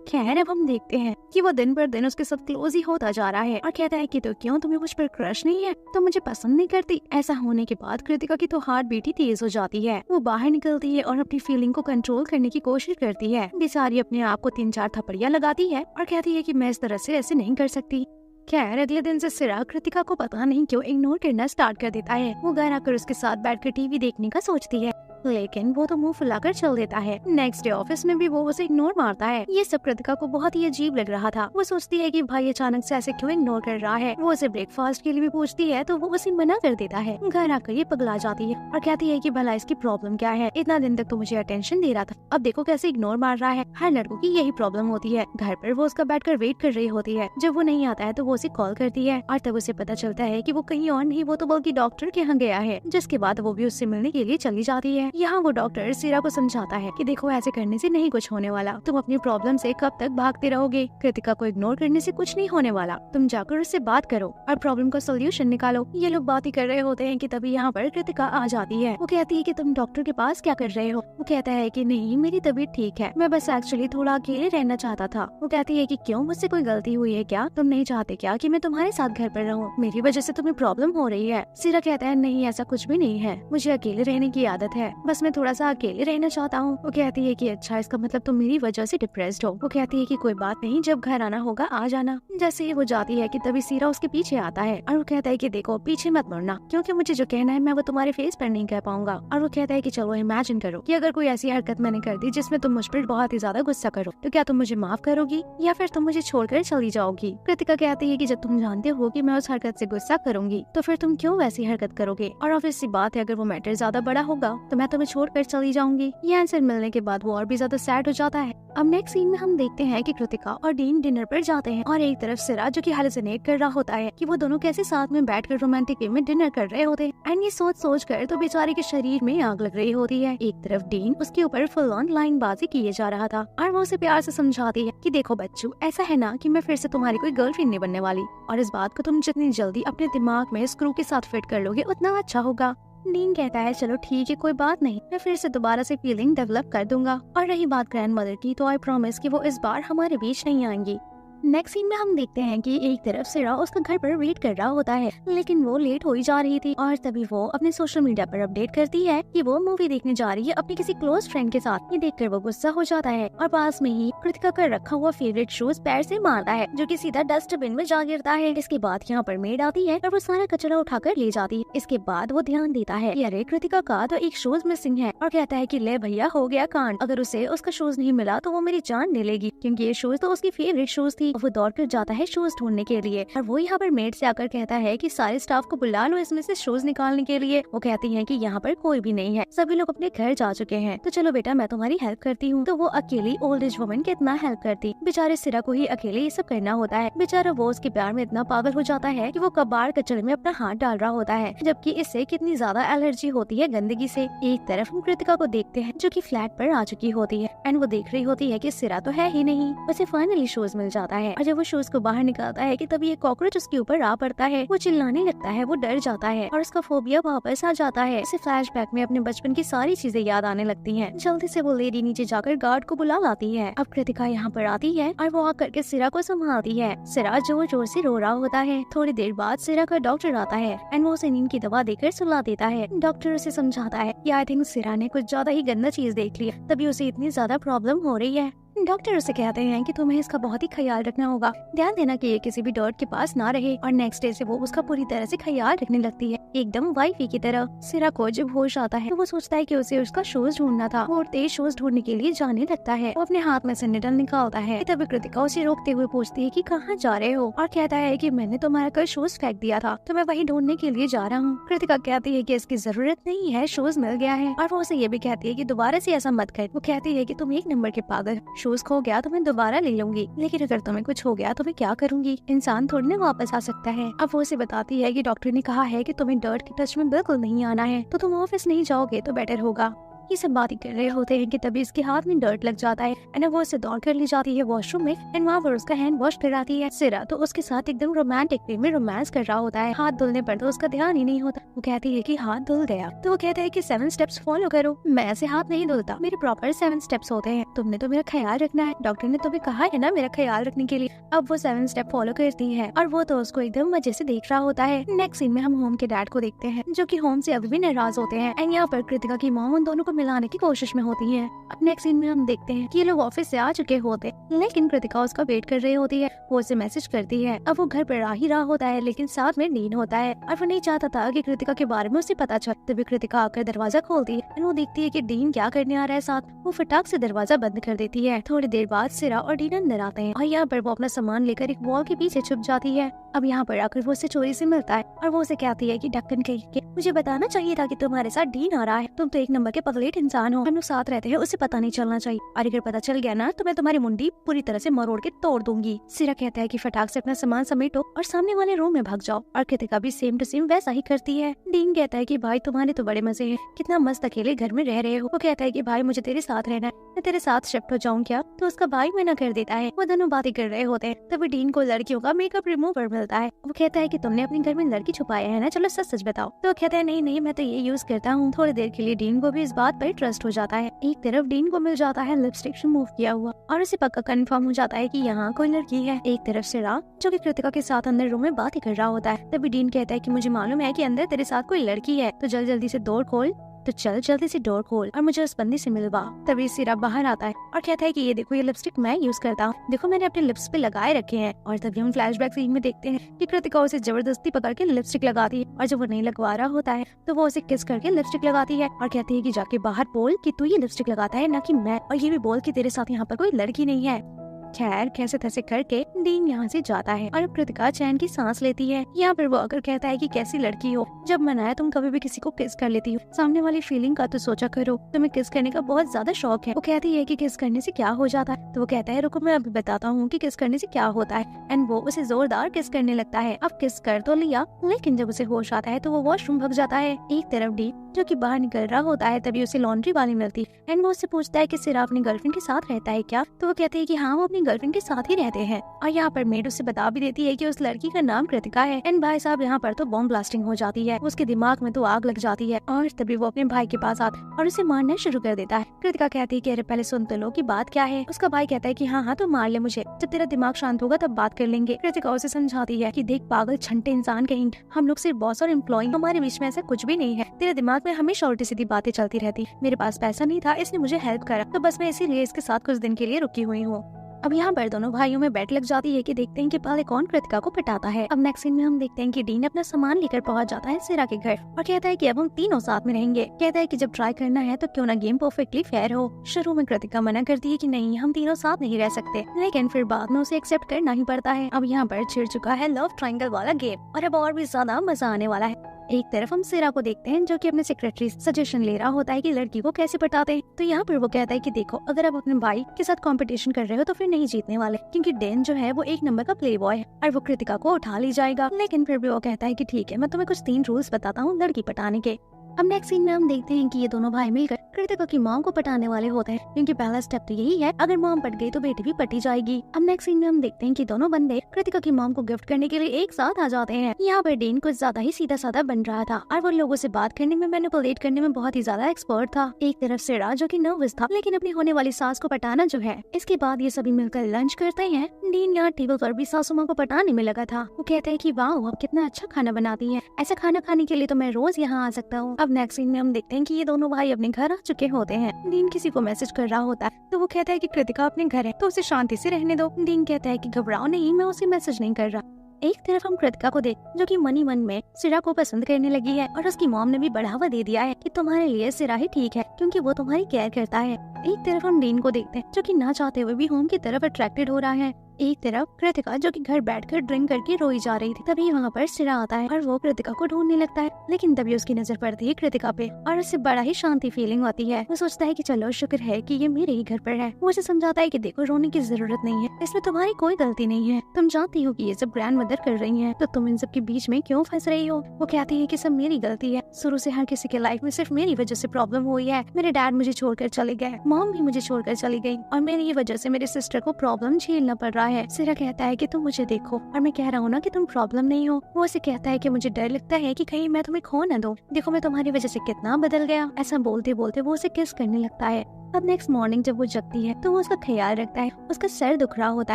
खैर अब हम देखते हैं कि वो दिन पर दिन उसके साथ क्लोज ही होता जा रहा है और कहता है कि तो क्यों तुम्हें मुझ पर क्रश नहीं है, तो मुझे पसंद नहीं करती। ऐसा होने के बाद कृतिका की तो हार्ट बीट ही तेज हो जाती है। वो बाहर निकलती है और अपनी फीलिंग को कंट्रोल करने की कोशिश करती है। बेचारी अपने आप को 3-4 थप्पड़ियां लगाती है और कहती है कि मैं इस तरह से ऐसे नहीं कर सकती। खैर अगले दिन से सिरा कृतिका को पता नहीं क्यों इग्नोर करना स्टार्ट कर देता है। वो घर आकर उसके साथ बैठकर टीवी देखने का सोचती है लेकिन वो तो मुंह फुलाकर चल देता है। नेक्स्ट डे ऑफिस में भी वो उसे इग्नोर मारता है। ये सब कृतिका को बहुत ही अजीब लग रहा था। वो सोचती है कि भाई अचानक से ऐसे क्यों इग्नोर कर रहा है। वो उसे ब्रेकफास्ट के लिए भी पूछती है तो वो उसे मना कर देता है। घर आकर ये पगला जाती है और कहती है कि भला इसकी प्रॉब्लम क्या है, इतना दिन तक तो मुझे अटेंशन दे रहा था, अब देखो कैसे इग्नोर मार रहा है। हर लड़कों की यही प्रॉब्लम होती है। घर पर वो उसका बैठकर वेट कर रही होती है। जब वो नहीं आता है तो वो उसे कॉल करती है और तब उसे पता चलता है कि वो कहीं और नहीं, वो तो बल्कि डॉक्टर के यहाँ गया है। जिसके बाद वो भी उससे मिलने के लिए चली जाती है। यहाँ वो डॉक्टर सिरा को समझाता है कि देखो ऐसे करने से नहीं कुछ होने वाला, तुम अपनी प्रॉब्लम से कब तक भागते रहोगे। कृतिका को इग्नोर करने से कुछ नहीं होने वाला, तुम जाकर उससे बात करो और प्रॉब्लम का सोल्यूशन निकालो। ये लोग बात ही कर रहे होते हैं कि तभी यहाँ पर कृतिका आ जाती है। वो कहती है कि तुम डॉक्टर के पास क्या कर रहे हो। वो कहता है कि नहीं मेरी तबीयत ठीक है, मैं बस एक्चुअली थोड़ा अकेले रहना चाहता था। वो कहती है कि क्यों, मुझसे कोई गलती हुई है क्या, तुम नहीं चाहते क्या कि मैं तुम्हारे साथ घर पर रहूं, मेरी वजह से तुम्हें प्रॉब्लम हो रही है। सिरा कहता है नहीं ऐसा कुछ भी नहीं है, मुझे अकेले रहने की आदत है, बस मैं थोड़ा सा अकेले रहना चाहता हूँ। वो कहती है कि अच्छा इसका मतलब तुम मेरी वजह से डिप्रेस्ड हो। वो कहती है कि कोई बात नहीं, जब घर आना होगा आ जाना। जैसे ही वो जाती है कि तभी सिरा उसके पीछे आता है और वो कहता है कि देखो पीछे मत मुड़ना, क्योंकि मुझे जो कहना है मैं वो तुम्हारे फेस पर नहीं कह पाऊंगा। और वो कहता है कि चलो इमेजिन करो कि अगर कोई ऐसी हरकत मैंने कर दी जिसमें तुम मुझ पर बहुत ही ज्यादा गुस्सा करो, तो क्या तुम मुझे माफ करोगी या फिर तुम मुझे छोड़कर चली जाओगी। कृतिका कहती है कि जब तुम जानते हो कि मैं उस हरकत से गुस्सा करूंगी तो फिर तुम क्यों वैसी हरकत करोगे, और ऑब्वियस सी बात है अगर वो मैटर ज्यादा बड़ा होगा तो मैं तुम्हें छोड़कर चली जाऊंगी। ये आंसर मिलने के बाद वो और भी ज्यादा सैड हो जाता है। अब नेक्स्ट सीन में हम देखते हैं कि कृतिका और डीन डिनर पर जाते हैं और एक तरफ सिरा जो कि हालुसिनेट कर रहा होता है कि वो दोनों कैसे साथ में बैठकर रोमांटिक वे में डिनर कर रहे होते हैं। एंड ये सोच कर तो बेचारे के शरीर में आग लग रही होती है। एक तरफ डीन उसके ऊपर फुल ऑन लाइन बाजी किए जा रहा था और वो उसे प्यार से समझाती है कि देखो बच्चू, ऐसा है ना कि मैं फिर से तुम्हारी कोई गर्लफ्रेंड नहीं बनने वाली, और इस बात को तुम जितनी जल्दी अपने दिमाग में स्क्रू के साथ फिट कर लोगे उतना अच्छा होगा। डीन कहता है चलो ठीक है कोई बात नहीं, मैं फिर से दोबारा से फीलिंग डेवलप कर दूंगा। और रही बात ग्रैंड मदर की तो आई प्रॉमिस कि वो इस बार हमारे बीच नहीं आएंगी। नेक्स्ट सीन में हम देखते हैं कि एक तरफ सिरा उसका घर पर वेट कर रहा होता है लेकिन वो लेट हो ही जा रही थी और तभी वो अपने सोशल मीडिया पर अपडेट करती है कि वो मूवी देखने जा रही है अपने किसी क्लोज फ्रेंड के साथ। ये देखकर वो गुस्सा हो जाता है और पास में ही कृतिका का रखा हुआ फेवरेट शूज पैर से मारता है जो कि सीधा डस्टबिन में जा गिरता है। इसके बाद यहाँ पर मेड आती है और वो सारा कचरा उठाकर ले जाती है। इसके बाद वो ध्यान देता है कि अरे कृतिका का तो एक शूज मिसिंग है और कहता है कि ले भैया हो गया कांड, अगर उसे उसका शूज नहीं मिला तो वो मेरी जान ले लेगी, क्योंकि ये शूज तो उसकी फेवरेट शूज थी। वो दौड़ कर जाता है शूज ढूंढने के लिए और वो यहाँ पर मेड से आकर कहता है कि सारे स्टाफ को बुला लो इसमें से शूज निकालने के लिए। वो कहती है कि यहाँ पर कोई भी नहीं है, सभी लोग अपने घर जा चुके हैं, तो चलो बेटा मैं तुम्हारी हेल्प करती हूँ। तो वो अकेली ओल्ड एज वुमन कितना हेल्प करती, बेचारे सिरा को ही अकेले ये सब करना होता है। बेचारा वो उसके प्यार में इतना पागल हो जाता है कि वो कबाड़ कचरे में अपना हाथ डाल रहा होता है, जबकि इससे कितनी ज्यादा एलर्जी होती है गंदगी से। एक तरफ हम कृतिका को देखते हैं जो कि फ्लैट पर आ चुकी होती है एंड वो देख रही होती है कि सिरा तो है ही नहीं। उसे फाइनली शूज मिल जाता है और जब वो शूज को बाहर निकालता है कि तभी एक कॉकरोच उसके ऊपर आ पड़ता है। वो चिल्लाने लगता है, वो डर जाता है और उसका फोबिया वापस आ जाता है। उसे फ्लैशबैक में अपने बचपन की सारी चीजें याद आने लगती हैं। जल्दी से वो लेडी नीचे जाकर गार्ड को बुला लाती है। अब कृतिका यहाँ पर आती है और वो आकर के सिरा को संभालती है। सिरा जोर जोर से रो रहा होता है। थोड़ी देर बाद सिरा का डॉक्टर आता है एंड वो उसे नींद की दवा देकर सुला देता है। डॉक्टर उसे समझाता है कि आई थिंक सिरा ने कुछ ज्यादा ही गंदा चीज देख ली, तभी उसे इतनी ज्यादा प्रॉब्लम हो रही है। डॉक्टर उसे कहते हैं कि तुम्हें इसका बहुत ही ख्याल रखना होगा, ध्यान देना कि ये किसी भी डॉट के पास ना रहे। और नेक्स्ट डे से वो उसका पूरी तरह से ख्याल रखने लगती है। एकदम वाइफी की तरह। सिरा को जब होश आता है तो वो सोचता है कि उसे उसका शूज ढूंढना था। वो तेज शूज ढूंढने के लिए जाने लगता है। वो अपने हाथ में से निडल निकालता है। तभी कृतिका उसे रोकते हुए पूछती है कि कहाँ जा रहे हो, और कहता है कि मैंने तुम्हारा कल शूज फेंक दिया था तो मैं वही ढूंढने के लिए जा रहा हूँ। कृतिका कहती है कि इसकी जरूरत नहीं है, शूज मिल गया है। और वो उसे ये भी कहती है कि दोबारा से ऐसा मत कर। वो कहती है कि तुम एक नंबर के पागल, शूज खो गया तो मैं दोबारा ले लूंगी, लेकिन अगर तुम्हें कुछ हो गया तो मैं क्या करूंगी, इंसान थोड़ी ना वापस आ सकता है। अब वो उसे बताती है कि डॉक्टर ने कहा है कि तुम्हें डर्ट के टच में बिल्कुल नहीं आना है, तो तुम ऑफिस नहीं जाओगे तो बेटर होगा। ये सब बातें कर रहे होते हैं कि तभी इसके हाथ में डर्ट लग जाता है एंड वो उसे दौड़ कर ले जाती है वॉशरूम में एंड वहाँ पर उसका हैंड वॉश कराती है। सिरा तो उसके साथ एकदम रोमांटिक वे में रोमांस कर रहा होता है। हाथ धुलने पर तो उसका ध्यान ही नहीं होता। वो कहती है कि हाथ धुल गया तो वो कहता है कि 7 स्टेप्स फॉलो करो। मैं ऐसे हाथ नहीं धुलता, मेरे प्रॉपर 7 स्टेप्स होते हैं। तुमने तो मेरा ख्याल रखना है, डॉक्टर ने तुम्हें कहा है ना मेरा ख्याल रखने के लिए। अब वो 7 स्टेप फॉलो करती है और वो तो उसको एकदम मजे से देख रहा होता है। नेक्स्ट सीन में हम होम के डैड को देखते हैं जो कि होम से अभी भी नाराज होते हैं एंड यहाँ पर कृतिका की मॉम उन दोनों को मिलाने की कोशिश में होती है। अब नेक्स्ट सीन में हम देखते हैं कि ये लोग ऑफिस से आ चुके होते लेकिन कृतिका उसका वेट कर रही होती है। वो उसे मैसेज करती है। अब वो घर पर आ ही रहा होता है लेकिन साथ में डीन होता है और वो नहीं चाहता था कि कृतिका के बारे में उसे पता चले। तभी कृतिका आकर दरवाजा खोलती है और वो देखती है कि डीन क्या करने आ रहा है साथ। वो फटाक से दरवाजा बंद कर देती है। थोड़ी देर बाद सिरा और डीन अंदर आते हैं और यहाँ पर वो अपना सामान लेकर एक वॉल के पीछे छुप जाती है। अब यहाँ पर आकर वो उसे चोरी से मिलता है और वो उसे कहती है कि ढक्कन कहीं के मुझे बताना चाहिए था कि तुम्हारे साथ डीन आ रहा है। तुम तो एक नंबर के पगलेट इंसान हो, हम लोग साथ रहते हैं, उसे पता नहीं चलना चाहिए, और अगर पता चल गया ना तो मैं तुम्हारी मुंडी पूरी तरह से मरोड़ के तोड़ दूंगी। सिरा कहता है कि फटाक से अपना सामान समेटो और सामने वाले रूम में भाग जाओ और कृतिका भी सेम टू सेम वैसा ही करती है। डीन कहता है कि भाई तुम्हारे तो बड़े मजे हैं, कितना मस्त अकेले घर में रह रहे हो। वो कहता है कि भाई मुझे तेरे साथ रहना है, मैं तेरे साथ शिफ्ट हो जाऊँ क्या, तो उसका भाई मना कर देता है। वो दोनों बातें कर रहे होते हैं तभी डीन को लड़कियों का मेकअप रिमूवर मिलता है। वो कहता है कि तुमने अपने घर में लड़की छुपाया है ना, चलो सच सच बताओ। तो वो कहता है नहीं मैं तो ये यूज करता हूँ। थोड़ी देर के लिए डीन को भी इस बात पर ट्रस्ट हो जाता है। एक तरफ डीन को मिल जाता है लिपस्टिक रिमूव किया हुआ और उसे पक्का कंफर्म हो जाता है कि यहाँ कोई लड़की है। एक तरफ सिरा जो कि कृतिका के साथ अंदर रूम में बातें कर रहा होता है। तभी डीन कहता है कि मुझे मालूम है कि अंदर तेरे साथ कोई लड़की है, तो जल्दी से डोर खोल, तो चल जल्दी से डोर खोल और मुझे उस बंदी से मिलवा। तभी सिरा बाहर आता है और कहता है कि ये देखो, ये लिपस्टिक मैं यूज करता हूँ, देखो मैंने अपने लिप्स पे लगाए रखे हैं। और तभी हम फ्लैशबैक सीन में देखते हैं कि कृतिका उसे जबरदस्ती पकड़ के लिपस्टिक लगाती है और जब वो नहीं लगवा रहा होता है तो वो उसे किस करके लिपस्टिक लगाती है और कहती है कि जाके बाहर बोल कि तू ये लिपस्टिक लगाता है ना कि मैं, और ये भी बोल कि तेरे साथ यहाँ पर कोई लड़की नहीं है। खैर कैसे तैसे करके डीन यहाँ से जाता है और अब कृतिका चैन की सांस लेती है। यहाँ पर वो आकर कहता है कि कैसी लड़की हो, जब मन आया तुम कभी भी किसी को किस कर लेती हो, सामने वाली फीलिंग का तो सोचा करो, तुम्हें किस करने का बहुत ज्यादा शौक है। वो कहती है कि किस करने से क्या हो जाता है, तो वो कहता है रुको मैं अभी बताता हूँ कि किस करने से क्या होता है। एंड वो उसे जोरदार किस करने लगता है। अब किस कर तो लिया लेकिन जब उसे होश आता है तो वो वॉशरूम भाग जाता है। एक तरफ डीन जो कि बाहर निकल रहा होता है तभी उसे लॉन्ड्री वाली मिलती है एंड वो उससे पूछता है कि सिरा अपनी गर्लफ्रेंड के साथ रहता है क्या, तो वो कहते हैं कि हाँ वो अपनी गर्लफ्रेंड के साथ ही रहते हैं। और यहाँ पर मेड उसे बता भी देती है कि उस लड़की का नाम कृतिका है। एंड भाई साहब यहाँ पर तो बॉम्ब ब्लास्टिंग हो जाती है, उसके दिमाग में तो आग लग जाती है और तभी वो अपने भाई के पास आता और उसे मारना शुरू कर देता है। कृतिका कहती है कि अरे पहले सुन तो लो कि बात क्या है। उसका भाई कहता है कि हाँ तो मार ले मुझे, जब तेरा दिमाग शांत होगा तब बात कर लेंगे। कृतिका उसे समझाती है कि देख पागल छंटे इंसान कहीं, हम लोग सिर्फ बॉस और एम्प्लॉय, हमारे बीच में ऐसा कुछ भी नहीं है। तेरे दिमाग में हमेशा उल्टी सीधी बातें चलती रहती। मेरे पास पैसा नहीं था इसने मुझे हेल्प करा, तो बस मैं इसीलिए इसके साथ कुछ दिन के लिए रुकी हुई हूँ। अब यहाँ पर दोनों भाइयों में बैट लग जाती है कि देखते हैं कि पहले कौन कृतिका को पटाता है। अब नेक्स्ट सीन में हम देखते हैं कि डीन अपना सामान लेकर पहुंच जाता है सिरा के घर और कहता है कि अब हम तीनों साथ में रहेंगे। कहता है कि जब ट्राई करना है तो क्यों ना गेम परफेक्टली फेयर हो। शुरू में कृतिका मना करती है कि नहीं हम तीनों साथ नहीं रह सकते, लेकिन फिर बाद में उसे एक्सेप्ट करना ही पड़ता है। अब यहाँ पर छिड़ चुका है लव ट्रायंगल वाला गेम और अब और भी ज्यादा मजा आने वाला है। एक तरफ हम सिरा को देखते हैं जो कि अपने सेक्रेटरी सजेशन ले रहा होता है कि लड़की को कैसे पटाते हैं। तो यहाँ पर वो कहता है कि देखो अगर आप अपने भाई के साथ कंपटीशन कर रहे हो तो फिर नहीं जीतने वाले, क्योंकि डेन जो है वो एक नंबर का प्ले बॉय है और वो कृतिका को उठा ली जाएगा। लेकिन फिर भी वो कहता है कि ठीक है मैं तुम्हें कुछ 3 रूल्स बताता हूँ लड़की पटाने के। अब नेक्स्ट सीन में हम देखते हैं कि ये दोनों भाई मिलकर कृतिका की मॉम को पटाने वाले होते हैं, क्योंकि पहला स्टेप तो यही है, अगर मॉम पट गई तो बेटी भी पटी जाएगी। अब नेक्स्ट सीन में हम देखते हैं कि दोनों बंदे कृतिका की मॉम को गिफ्ट करने के लिए एक साथ आ जाते हैं। यहाँ पर डीन कुछ ज्यादा ही सीधा साधा बन रहा था और वो लोगों से बात करने में, मैनिपुलेट करने में बहुत ही ज्यादा एक्सपर्ट था। एक तरफ सिरा जो कि नर्वस था लेकिन अपनी होने वाली सास को पटाना जो है। इसके बाद ये सभी मिलकर लंच करते हैं। डीन यहाँ टेबल पर भी सासू माँ को पटाने में लगा था। वो कहते हैं कि वाह आप कितना अच्छा खाना बनाती है, ऐसा खाना खाने के लिए तो मैं रोज यहाँ आ सकता हूँ। अब नेक्स्ट सीन में हम देखते हैं कि ये दोनों भाई अपने घर आ चुके होते हैं। डीन किसी को मैसेज कर रहा होता है तो वो कहता है कि कृतिका अपने घर है तो उसे शांति से रहने दो। डीन कहता है कि घबराओ नहीं, मैं उसे मैसेज नहीं कर रहा। एक तरफ हम कृतिका को देख जो कि मन ही मन में सिरा को पसंद करने लगी है और उसकी मॉम ने भी बढ़ावा दे दिया है कि तुम्हारे लिए सिरा ही ठीक है क्योंकि वो तुम्हारी केयर करता है। एक तरफ हम डीन को देखते हैं जो कि ना चाहते हुए भी होम की तरफ अट्रैक्टेड हो रहा है। एक तरफ कृतिका जो कि घर बैठकर ड्रिंक करके रोई जा रही थी। तभी वहाँ पर सिरा आता है और वो कृतिका को ढूंढने लगता है, लेकिन तभी उसकी नजर पड़ती है कृतिका पे और उससे बड़ा ही शांति फीलिंग होती है। वो सोचता है कि चलो शुक्र है कि ये मेरे ही घर पर है। वो उसे समझाता है कि देखो रोने की जरूरत नहीं है, इसमें तुम्हारी कोई गलती नहीं है। तुम जानती हो कि ये सब ग्रैंड मदर कर रही है, तो तुम इन सब के बीच में क्यों फंस रही हो। वो कहती है कि सब मेरी गलती है, शुरू से हर किसी के लाइफ में सिर्फ मेरी वजह से प्रॉब्लम हुई है। मेरे डैड मुझे छोड़कर चले गए, मॉम भी मुझे छोड़कर चली गई और मेरी वजह से मेरे सिस्टर को प्रॉब्लम झेलना पड़ रहा है। सिरा कहता है कि तुम मुझे देखो और मैं कह रहा हूँ ना कि तुम प्रॉब्लम नहीं हो। वो उसे कहता है कि मुझे डर लगता है कि कहीं मैं तुम्हें खो न दूं। देखो मैं तुम्हारी वजह से कितना बदल गया। ऐसा बोलते बोलते वो उसे किस करने लगता है। अब नेक्स्ट मॉर्निंग जब वो जगती है तो वो उसका ख्याल रखता है। उसका सर दुख रहा होता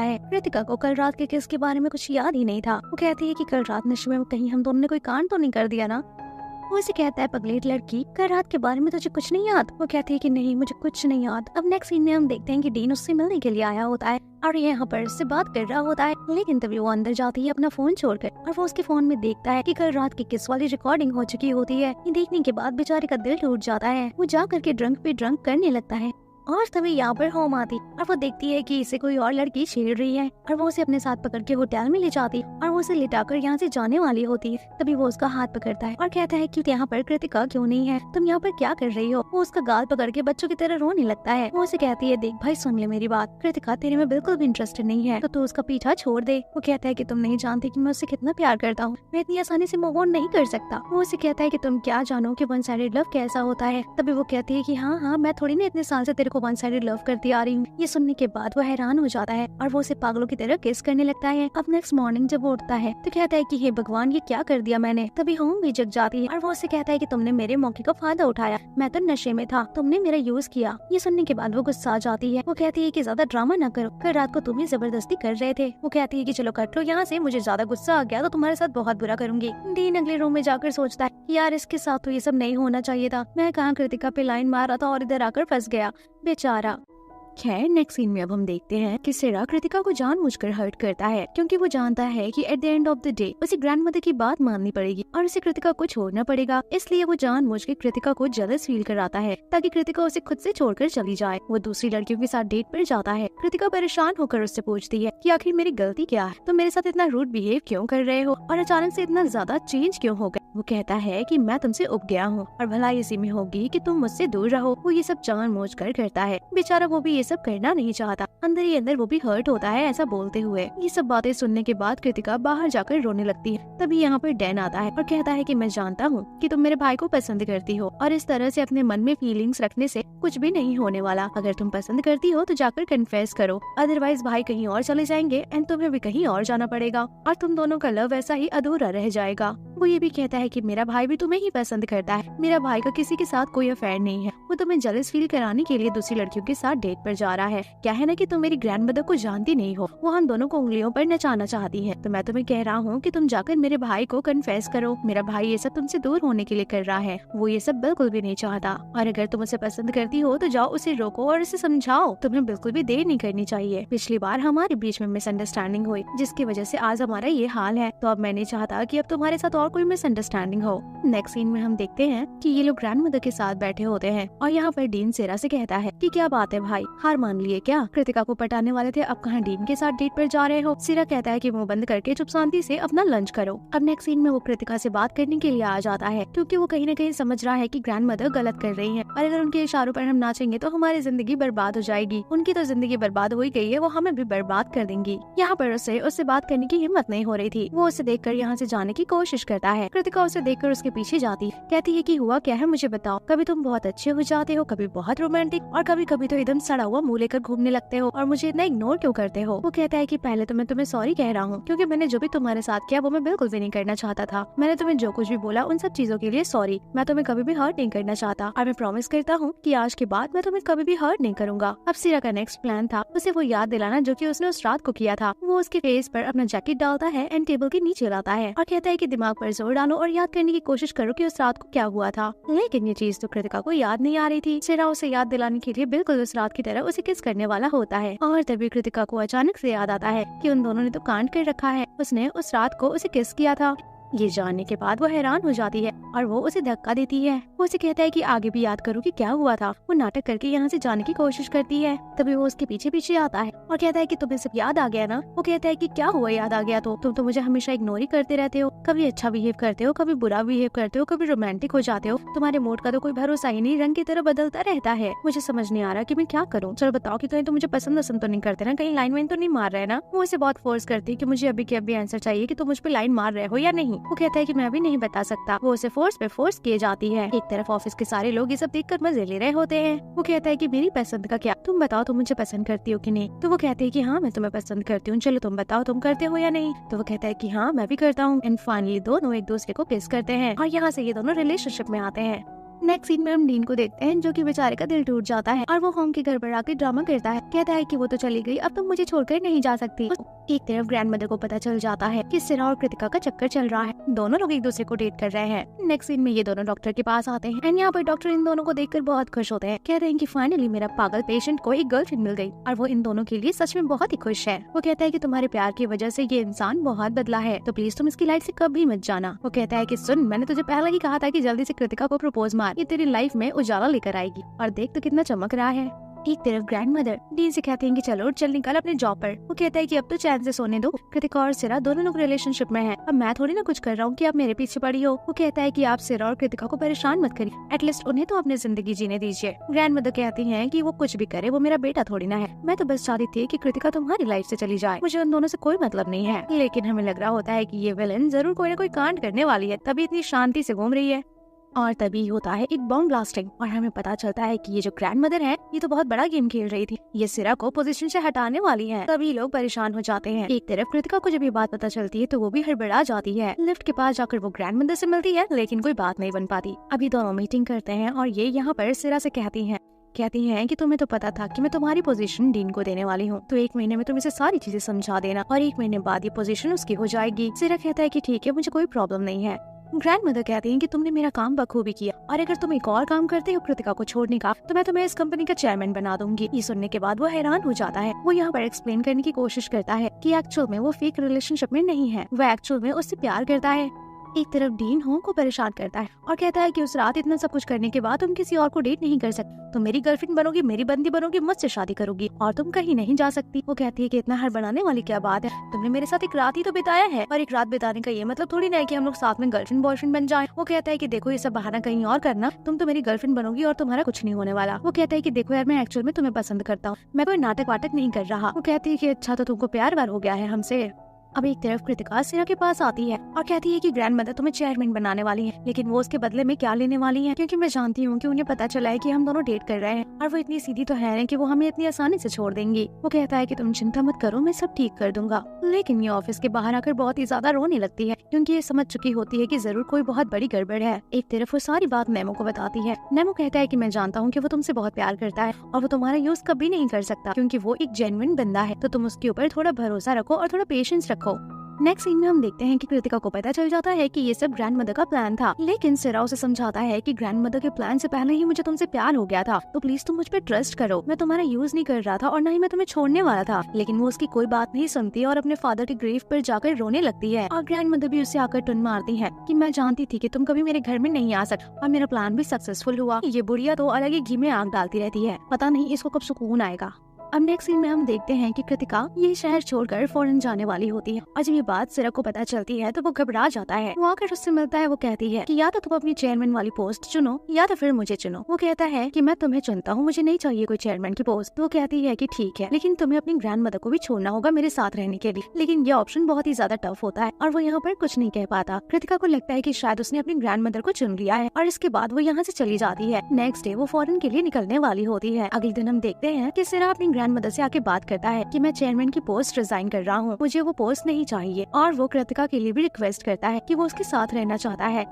है। कृतिका को कल रात के किस के बारे में कुछ याद ही नहीं था। वो कहती है कि कल रात नशे में कहीं हम दोनों ने कोई कांड तो नहीं कर दिया ना। वो उसे कहता है पगलेट लड़की, कल रात के बारे में तुझे कुछ नहीं याद। वो कहती है कि नहीं मुझे कुछ नहीं याद। अब नेक्स्ट सीन में हम देखते हैं कि डीन उससे मिलने के लिए आया होता है और यहाँ पर उससे बात कर रहा होता है, लेकिन तभी वो अंदर जाती है अपना फोन छोड़कर और वो उसके फोन में देखता है कि कल रात की किस वाली रिकॉर्डिंग हो चुकी होती है। ये देखने के बाद बेचारे का दिल टूट जाता है। वो जा करके ड्रंक पे ड्रंक करने लगता है और तभी यहाँ पर होम आती और वो देखती है कि इसे कोई और लड़की छेड़ रही है और वो उसे अपने साथ पकड़ के होटल में ले जाती और वो उसे लिटाकर यहाँ से जाने वाली होती है। तभी वो उसका हाथ पकड़ता है और कहता है कि यहाँ पर कृतिका क्यों नहीं है, तुम यहाँ पर क्या कर रही हो। वो उसका गाल पकड़ के बच्चों की तरह रोने लगता है। वो उसे कहती है देख भाई सुन ले मेरी बात, कृतिका तेरे में बिल्कुल भी इंटरेस्टेड नहीं है तो तू उसका पीछा छोड़ दे। वो कहता है कि तुम नहीं जानती कि मैं उससे कितना प्यार करता हूँ, मैं इतनी आसानी से मूव ऑन नहीं कर सकता। वो उसे कहता है कि तुम क्या जानो कि वन साइडेड लव कैसा होता है। तभी वो कहती है कि हाँ मैं थोड़ी ना इतने साल से तेरे को वन साइडेड लव करती आ रही हूँ। ये सुनने के बाद वो हैरान हो जाता है और वो उसे पागलों की तरह किस करने लगता है। अब नेक्स्ट मॉर्निंग जब वो उठता है तो कहता है कि हे भगवान ये क्या कर दिया मैंने। तभी होम भी जग जाती है और वो उसे कहता है कि तुमने मेरे मौके का फायदा उठाया, मैं तो नशे में था, तुमने मेरा यूज किया। ये सुनने के बाद वो गुस्सा आ जाती है। वो कहती है कि ज्यादा ड्रामा न करो, कल रात को तुम ही जबरदस्ती कर रहे थे। वो कहती है कि चलो कट लो यहाँ से, मुझे ज्यादा गुस्सा आ गया तो तुम्हारे साथ बहुत बुरा करूंगी। डीन अगले रूम में जाकर सोचता है कि यार इसके साथ तो ये सब नहीं होना चाहिए था, मैं कहाँ कृतिका पे लाइन मारा था और इधर आकर फंस गया बेचारा। खैर नेक्स्ट सीन में अब हम देखते हैं कि सिरा कृतिका को जानबूझकर हर्ट करता है क्योंकि वो जानता है कि at the end of the day उसे ग्रैंडमदर की बात माननी पड़ेगी और उसे कृतिका को छोड़ना पड़ेगा। इसलिए वो जानबूझ के कृतिका को जेलस फील कराता है ताकि कृतिका उसे खुद से छोड़कर चली जाए। वो दूसरी लड़कियों के साथ डेट पर जाता है। कृतिका परेशान होकर उससे पूछती है कि आखिर मेरी गलती क्या है, तुम मेरे साथ इतना रूड बिहेव क्यों कर रहे हो और अचानक से इतना ज्यादा चेंज क्यों हो गए। वो कहता है कि मैं तुमसे उब गया हूँ और भलाई इसी में होगी कि तुम मुझसे दूर रहो। वो ये सब जानबूझ कर करता है। बेचारा वो भी ये सब करना नहीं चाहता, अंदर ही अंदर वो भी हर्ट होता है ऐसा बोलते हुए। ये सब बातें सुनने के बाद कृतिका बाहर जाकर रोने लगती है। तभी यहाँ पर डैन आता है और कहता है कि मैं जानता हूँ कि तुम मेरे भाई को पसंद करती हो और इस तरह से अपने मन में फीलिंग्स रखने से कुछ भी नहीं होने वाला। अगर तुम पसंद करती हो तो जाकर कन्फेस करो, अदरवाइज भाई कहीं और चले जाएंगे एंड तुम्हें भी कहीं और जाना पड़ेगा और तुम दोनों का लव ऐसा ही अधूरा रह जाएगा। वो ये भी कहता है कि मेरा भाई भी तुम्हें ही पसंद करता है, मेरा भाई का किसी के साथ कोई अफेयर नहीं है, वो तुम्हें जेलस फील कराने के लिए दूसरी लड़कियों के साथ डेट पर जा रहा है। क्या है ना कि तुम मेरी ग्रैंडमदर को जानती नहीं हो, वो हम दोनों को उंगलियों पर नचाना चाहती है। तो मैं तुम्हें कह रहा हूँ कि तुम जाकर मेरे भाई को कन्फेस करो, मेरा भाई ये सब तुमसे दूर होने के लिए कर रहा है, वो ये सब बिल्कुल भी नहीं चाहता। और अगर तुम उसे पसंद करती हो तो जाओ उसे रोको और उसे समझाओ, तुम्हें बिल्कुल भी देर नहीं करनी चाहिए। पिछली बार हमारे बीच में मिसअंडरस्टैंडिंग हुई जिसकी वजह से आज हमारा ये हाल है, तो अब मैं नहीं चाहता कि अब तुम्हारे साथ और कोई मिसअंडरस्टैंडिंग हो। नेक्स्ट सीन में हम देखते हैं कि ये लोग ग्रैंडमदर के साथ बैठे होते हैं और यहाँ पर डीन सिरा से कहता है कि क्या बात है भाई, हार मान लिए क्या, कृतिका को पटाने वाले थे, अब कहाँ डीन के साथ डेट पर जा रहे हो। सिरा कहता है कि मुंह बंद करके चुप शांति से अपना लंच करो। अब नेक्स्ट सीन में वो कृतिका से बात करने के लिए आ जाता है क्योंकि वो कहीं न कहीं समझ रहा है कि ग्रैंडमदर गलत कर रही है और अगर उनके इशारों पर हम नाचेंगे तो हमारी जिंदगी बर्बाद हो जाएगी। उनकी तो जिंदगी बर्बाद हो ही गई है, वो हमें भी बर्बाद कर देंगी। यहाँ पर उससे बात करने की हिम्मत नहीं हो रही थी। वो उसे देखकर यहाँ से जाने की कोशिश करता है। कृतिका उसे देखकर उसके पीछे जाती, कहती है कि हुआ क्या है मुझे बताओ, कभी तुम बहुत अच्छे हो जाते हो, कभी बहुत रोमांटिक और कभी कभी तो एकदम सड़ा हुआ मुंह लेकर घूमने लगते हो और मुझे इतना इग्नोर क्यों करते हो। वो कहता है कि पहले तो मैं तुम्हें सॉरी कह रहा हूँ क्योंकि मैंने जो भी तुम्हारे साथ किया वो मैं बिल्कुल भी नहीं करना चाहता था। मैंने तुम्हें जो कुछ भी बोला उन सब चीजों के लिए सॉरी, मैं तुम्हें कभी भी हर्ट नहीं करना चाहता और मैं प्रॉमिस करता हूँ कि आज के बाद मैं तुम्हें कभी भी हर्ट नहीं करूंगा। अब सिरा का नेक्स्ट प्लान था उसे वो याद दिलाना जो कि उसने उस रात को किया था। वो उसके फेस पर अपना जैकेट डालता है एंड टेबल के नीचे लाता है और कहता है कि दिमाग पर जोर डालो और याद करने की कोशिश करो कि उस रात को क्या हुआ था। लेकिन ये चीज तो कृतिका को याद नहीं आ रही थी। सिरा उसे याद दिलाने के लिए बिल्कुल उस रात की तरह उसे किस करने वाला होता है और तभी कृतिका को अचानक से याद आता है कि उन दोनों ने तो कांड कर रखा है। उसने उस रात को उसे किस किया था। ये जानने के बाद वो हैरान हो जाती है और वो उसे धक्का देती है। वो उसे कहता है कि आगे भी याद करो कि क्या हुआ था। वो नाटक करके यहाँ से जाने की कोशिश करती है। तभी वो उसके पीछे पीछे आता है और कहता है कि तुम्हें सिर्फ याद आ गया ना। वो कहता है कि क्या हुआ याद आ गया तो तुम तो मुझे हमेशा इग्नोर ही करते रहते हो। कभी अच्छा बिहेव करते हो, कभी बुरा बिहेव करते हो, कभी रोमांटिक हो जाते हो। तुम्हारे मूड का तो कोई भरोसा ही नहीं, रंग की तरह बदलता रहता है। मुझे समझ नहीं आ रहा कि मैं क्या करूँ। चलो बताओ कि कहीं तो मुझे पसंद तो नहीं करते ना, कहीं लाइन वाइन तो नहीं मार रहे ना। वो उसे बहुत फोर्स करती है कि मुझे अभी के अभी आंसर चाहिए कि तुम मुझ पे लाइन मार रहे हो या नहीं। वो कहता है कि मैं नहीं बता सकता। वो उसे फोर्स पे फोर्स किए जाती है। एक तरफ ऑफिस के सारे लोग ये सब देखकर मजे ले रहे होते हैं। वो कहता है कि मेरी पसंद का क्या, तुम बताओ तुम मुझे पसंद करती हो कि नहीं। तो वो कहते हैं कि हाँ मैं तुम्हें पसंद करती हूँ, चलो तुम बताओ तुम करते हो या नहीं। तो वो कहता है कि हाँ मैं भी करता हूँ। एंड फाइनली दोनों एक दूसरे को किस करते हैं और यहाँ से ये दोनों रिलेशनशिप में आते हैं। नेक्स्ट सीन में हम डीन को देखते हैं जो कि बेचारे का दिल टूट जाता है और वो होम के घर पर आकर ड्रामा करता है। कहता है कि वो तो चली गई, अब तुम मुझे छोड़कर नहीं जा सकती। एक तरफ ग्रैंडमदर को पता चल जाता है कि सिरा और कृतिका का चक्कर चल रहा है। दोनों लोग एक दूसरे को डेट कर रहे हैं। नेक्स्ट सीन में ये दोनों डॉक्टर के पास आते हैं एंड यहाँ पर डॉक्टर इन दोनों को देखकर बहुत खुश होते हैं। कहते हैं कि फाइनली मेरा पागल पेशेंट को एक गर्लफ्रेंड मिल गई और वो इन दोनों के लिए सच में बहुत ही खुश है। वो कहता है कि तुम्हारे प्यार की वजह से ये इंसान बहुत बदला है, तो प्लीज तुम इसकी लाइफ से कभी मत जाना। वो कहता है कि सुन, मैंने तुझे पहले ही कहा था कि जल्दी से कृतिका को प्रपोज मार, ये तेरी लाइफ में उजाला लेकर आएगी और देख तो कितना चमक रहा है। एक तरफ ग्रैंडमदर डीन से कहते हैं कि चलो चल निकल अपने जॉब पर। वो कहता है कि अब तो चैन से सोने दो, कृतिका और सिरा दोनों लोग रिलेशनशिप में हैं। अब मैं थोड़ी ना कुछ कर रहा हूँ कि आप मेरे पीछे पड़ी हो। वो कहता है कि आप सिरा और कृतिका को परेशान मत करिए, एटलीस्ट उन्हें तो अपनी जिंदगी जीने दीजिए। ग्रैंडमदर कहती हैं कि वो कुछ भी करे, वो मेरा बेटा थोड़ी ना है। मैं तो बस चाहती थी कि कृतिका तुम्हारी लाइफ से चली जाए, मुझे उन दोनों से कोई मतलब नहीं है। लेकिन हमें लग रहा होता है कि ये विलन जरूर कोई ना कोई कांड करने वाली है, तभी इतनी शांति से घूम रही है। और तभी होता है एक बॉम्ब ब्लास्टिंग और हमें पता चलता है कि ये जो ग्रैंडमदर है ये तो बहुत बड़ा गेम खेल रही थी, ये सिरा को पोजीशन से हटाने वाली है। तभी लोग परेशान हो जाते हैं। एक तरफ कृतिका को जब ये बात पता चलती है तो वो भी हड़बड़ा जाती है। लिफ्ट के पास जाकर वो ग्रैंडमदर से मिलती है लेकिन कोई बात नहीं बन पाती। अभी दोनों मीटिंग करते हैं और ये यहाँ पर सिरा से कहती हैं कि तुम्हें तो पता था कि मैं तुम्हारी पोजीशन डीन को देने वाली हूँ, तो 1 महीने में तुम इसे सारी चीजें समझा देना और 1 महीने बाद ये पोजीशन उसकी हो जाएगी। सिरा कहता है कि ठीक है, मुझे कोई प्रॉब्लम नहीं है। ग्रैंडमदर कहती हैं कि तुमने मेरा काम बखूबी किया और अगर तुम एक और काम करते हो कृतिका को छोड़ने का, तो मैं तुम्हें इस कंपनी का चेयरमैन बना दूंगी। ये सुनने के बाद वो हैरान हो जाता है। वो यहाँ पर एक्सप्लेन करने की कोशिश करता है कि एक्चुअल में वो फेक रिलेशनशिप में नहीं है, वो एक्चुअल में उससे प्यार करता है। एक तरफ डीन होम को परेशान करता है और कहता है कि उस रात इतना सब कुछ करने के बाद तुम किसी और को डेट नहीं कर सकती, तुम मेरी गर्लफ्रेंड बनोगी, मेरी बंदी बनोगी, मुझसे शादी करोगी और तुम कहीं नहीं जा सकती। वो कहती है कि इतना हड़बड़ाने वाली क्या बात है, तुमने मेरे साथ एक रात ही तो बिताया है और एक रात बिताने का ये मतलब थोड़ी ना है कि हम लोग साथ में गर्लफ्रेंड बॉयफ्रेंड बन जाएं। वो कहता है कि देखो ये सब बहाना कहीं और करना, तुम तो मेरी गर्लफ्रेंड बनोगी और तुम्हारा कुछ नहीं होने वाला। वो कहता है कि देखो यार, मैं एक्चुअल में तुम्हें पसंद करता हूँ, मैं कोई नाटक वाटक नहीं कर रहा। वो कहती है कि अच्छा तो तुमको प्यार वार हो गया है हमसे। अब एक तरफ कृतिका सिरा के पास आती है और कहती है कि ग्रैंडमदर तुम्हें चेयरमैन बनाने वाली है, लेकिन वो उसके बदले में क्या लेने वाली है, क्योंकि मैं जानती हूँ कि उन्हें पता चला है कि हम दोनों डेट कर रहे हैं और वो इतनी सीधी तो है नहीं कि वो हमें इतनी आसानी से छोड़ देंगी। वो कहता है कि तुम चिंता मत करो, मैं सब ठीक कर दूंगा। लेकिन ये ऑफिस के बाहर आकर बहुत ही ज्यादा रोने लगती है क्योंकि ये समझ चुकी होती है कि जरूर कोई बहुत बड़ी गड़बड़ है। एक तरफ वो सारी बात नेमो को बताती है। नेमो कहता है कि मैं जानता हूँ कि वो तुमसे बहुत प्यार करता है और वो तुम्हारा यूज कभी नहीं कर सकता क्योंकि वो एक जेन्युइन बंदा है, तो तुम उसके ऊपर थोड़ा भरोसा रखो और थोड़ा पेशेंस रखो। नेक्स्ट सीन में हम देखते हैं कि कृतिका को पता चल जाता है कि ये सब ग्रैंडमदर का प्लान था, लेकिन सिरा उसे समझाता है कि ग्रैंडमदर के प्लान से पहले ही मुझे तुमसे प्यार हो गया था, तो प्लीज तुम मुझ पे ट्रस्ट करो, मैं तुम्हारा यूज नहीं कर रहा था और न ही मैं तुम्हें छोड़ने वाला था। लेकिन वो उसकी कोई बात नहीं सुनती और अपने फादर के ग्रेव पर जाकर रोने लगती है और ग्रैंडमदर भी उसे आकर टुन मारती है कि मैं जानती थी कि तुम कभी मेरे घर में नहीं आ सकते और मेरा प्लान भी सक्सेसफुल हुआ। ये बुढ़िया तो अलग ही घी में आग डालती रहती है, पता नहीं इसको कब सुकून आएगा। अब नेक्स्ट सीन में हम देखते हैं कि कृतिका ये शहर छोड़कर फॉरेन जाने वाली होती है और जब ये बात सिरा को पता चलती है तो वो घबरा जाता है। वो आकर उससे मिलता है। वो कहती है कि या तो तुम अपनी चेयरमैन वाली पोस्ट चुनो या तो फिर मुझे चुनो। वो कहता है कि मैं तुम्हें चुनता हूँ, मुझे नहीं चाहिए कोई चेयरमैन की पोस्ट। तो वो कहती है कि ठीक है, लेकिन तुम्हें अपनी ग्रैंडमदर को भी छोड़ना होगा मेरे साथ रहने के लिए। लेकिन ये ऑप्शन बहुत ही ज्यादा टफ होता है और वो यहाँ पर कुछ नहीं कह पाता। कृतिका को लगता है कि शायद उसने अपनी ग्रैंडमदर को चुन लिया है और इसके बाद वो यहाँ से चली जाती है। नेक्स्ट डे वो फॉरेन के लिए निकलने वाली होती है। अगले दिन हम देखते हैं कि सिरा अपनी ग्रैंडमदर से आके बात करता है कि मैं चेयरमैन की पोस्ट रिजाइन कर रहा हूँ, मुझे वो पोस्ट नहीं चाहिए और वो कृतिका के लिए भी रिक्वेस्ट करता है कि वो उसके साथ रहना चाहता है।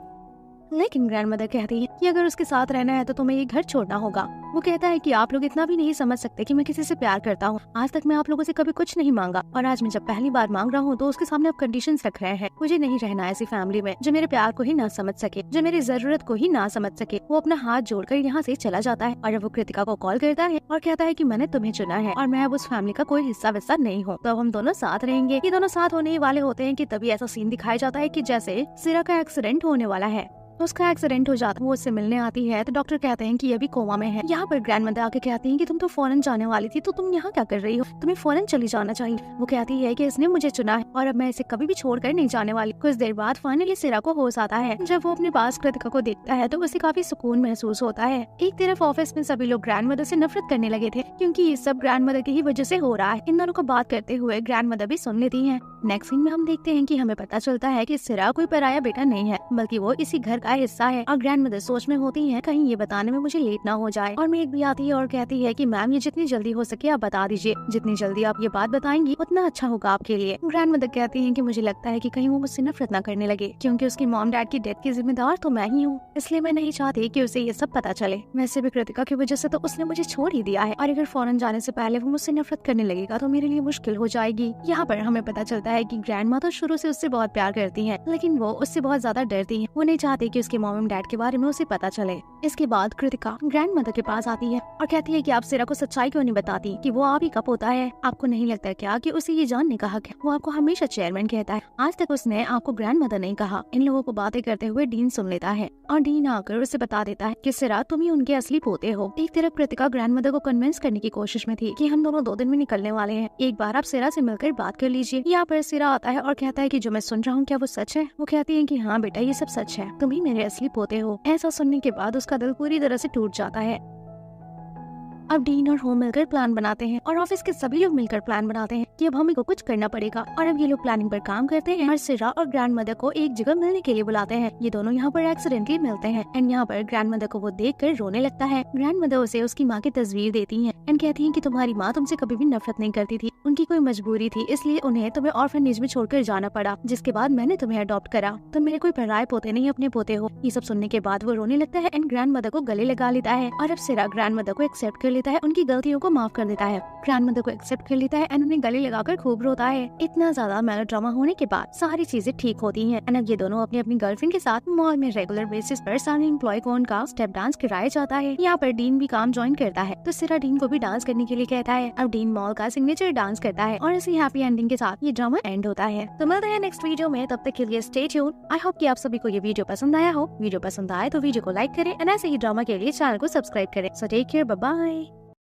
लेकिन ग्रैंडमदर कहती है कि अगर उसके साथ रहना है तो तुम्हें ये घर छोड़ना होगा। वो कहता है कि आप लोग इतना भी नहीं समझ सकते कि मैं किसी से प्यार करता हूँ। आज तक मैं आप लोगों से कभी कुछ नहीं मांगा और आज मैं जब पहली बार मांग रहा हूँ तो उसके सामने आप कंडीशंस रख रहे हैं। मुझे नहीं रहना ऐसी फैमिली में जो मेरे प्यार को ही ना समझ सके, जो मेरी जरूरत को ही ना समझ सके। वो अपना हाथ जोड़कर यहाँ से चला जाता है और अब वो कृतिका को कॉल करता है और कहता है कि मैंने तुम्हें चुना है और मैं अब उस फैमिली का कोई हिस्सा विस्सा नहीं हूँ, तो अब हम दोनों साथ रहेंगे। ये दोनों साथ होने वाले होते हैं कि तभी ऐसा सीन दिखाया जाता है कि जैसे सिरा का एक्सीडेंट होने वाला है। उसका एक्सीडेंट हो जाता है, वो उससे मिलने आती है तो डॉक्टर कहते हैं कि ये भी कोमा में है। यहाँ पर ग्रैंडमदर आके कहती हैं कि तुम तो फॉरेन जाने वाली थी, तो तुम यहाँ क्या कर रही हो, तुम्हें फॉरेन चली जाना चाहिए। वो कहती है कि इसने मुझे चुना है और अब मैं इसे कभी भी छोड़कर नहीं जाने वाली। कुछ देर बाद फाइनली सिरा को होश आता है। जब वो अपने पास कृतिका को देखता है तो उसे काफी सुकून महसूस होता है। एक तरफ ऑफिस में सभी लोग ग्रैंडमदर से नफरत करने लगे थे क्योंकि ये सब ग्रैंडमदर की ही वजह से हो रहा है। इन दोनों को बात करते हुए ग्रैंडमदर भी सुन लेती है। नेक्स्ट सीन में हम देखते हैं कि हमें पता चलता है कि सिरा कोई पराया बेटा नहीं है, बल्कि वो इसी घर का हिस्सा है। और ग्रैंडमदर सोच में होती है कहीं ये बताने में मुझे लेट ना हो जाए। और मेघ भी आती है और कहती है कि मैम ये जितनी जल्दी हो सके आप बता दीजिए, जितनी जल्दी आप ये बात बताएंगी उतना अच्छा होगा आपके लिए। ग्रैंडमदर कहती है कि मुझे लगता है कि कहीं वो मुझसे नफरत ना करने लगे, क्योंकि उसकी मॉम डैड की डेथ की जिम्मेदार तो मैं ही हूँ, इसलिए मैं नहीं चाहती कि उसे ये सब पता चले। वैसे भी कृतिका की वजह से तो उसने मुझे छोड़ ही दिया है और अगर फॉरेन जाने से पहले वो मुझसे नफरत करने लगेगा तो मेरे लिए मुश्किल हो जाएगी। यहाँ पर हमें पता चलता है कि ग्रैंडमा तो शुरू से उससे बहुत प्यार करती है, लेकिन वो उससे बहुत ज्यादा डरती है। वो नहीं चाहती कि उसके मॉम एंड डैड के बारे में उसे पता चले। इसके बाद कृतिका ग्रैंडमदर के पास आती है और कहती है कि आप सिरा को सच्चाई क्यों नहीं बताती कि वो आप ही का पोता है। आपको नहीं लगता क्या कि उसे ये जानने का हक है? वो आपको हमेशा चेयरमैन कहता है, आज तक उसने आपको ग्रैंडमदर नहीं कहा। इन लोगों को बातें करते हुए डीन सुन लेता है और डीन आकर उसे बता देता है कि सिरा तुम ही उनके असली पोते हो। एक तरफ कृतिका ग्रैंडमदर को कन्विंस करने की कोशिश में थी कि हम दोनों 2 दिन में निकलने वाले हैं, एक बार आप सिरा से मिलकर बात कर लीजिए। यहाँ पर सिरा आता है और कहता है कि जो मैं सुन रहा हूँ क्या वो सच है? वो कहती है कि हाँ बेटा ये सब सच है, तुम ही मेरे असली पोते हो। ऐसा सुनने के बाद उसका दिल पूरी तरह से टूट जाता है। अब डीन और होम मिलकर प्लान बनाते हैं और ऑफिस के सभी लोग मिलकर प्लान बनाते हैं कि अब हमें को कुछ करना पड़ेगा। और अब ये लोग प्लानिंग पर काम करते हैं और सिरा और ग्रैंडमदर को एक जगह मिलने के लिए बुलाते हैं। ये दोनों यहाँ पर एक्सीडेंटली मिलते हैं एंड यहाँ पर ग्रैंडमदर को वो देखकर रोने लगता है। ग्रैंडमदर उसे उसकी माँ की तस्वीर देती है एंड कहती है कि तुम्हारी माँ तुमसे कभी भी नफरत नहीं करती थी, उनकी कोई मजबूरी थी, इसलिए उन्हें तुम्हें ऑर्फनेज में छोड़कर जाना पड़ा, जिसके बाद मैंने तुम्हें अडॉप्ट करा। तुम मेरे कोई पराये पोते नहीं अपने पोते हो। ये सब सुनने के बाद वो रोने लगता है एंड ग्रैंडमदर को गले लगा लेता है। और अब सिरा ग्रैंडमदर को एक्सेप्ट कर लेता है, उनकी गलतियों को माफ कर देता है। ग्रैंडमदर को एक्सेप्ट कर लेता है एंड उन्हें गले लगाकर खूब रोता है। इतना ज्यादा मेलोड्रामा होने के बाद सारी चीजें ठीक होती हैं एंड अब ये दोनों अपनी अपनी गर्लफ्रेंड के साथ मॉल में रेगुलर बेसिस पर सारे एम्प्लॉय को उनका स्टेप डांस कराया जाता है। यहाँ पर डीन भी काम ज्वाइन करता है तो सिरा डीन को भी डांस करने के लिए कहता है। अब डीन मॉल का सिग्नेचर डांस करता है और इसी हैप्पी एंडिंग के साथ ये ड्रामा एंड होता है। तो मिलते हैं नेक्स्ट वीडियो में, तब तक के लिए स्टे ट्यून। आई होप कि आप सभी को ये वीडियो पसंद आया हो। वीडियो पसंद आए तो वीडियो को लाइक करें एंड ऐसे ही ड्रामा के लिए चैनल को सब्सक्राइब करें। So take care, bye bye.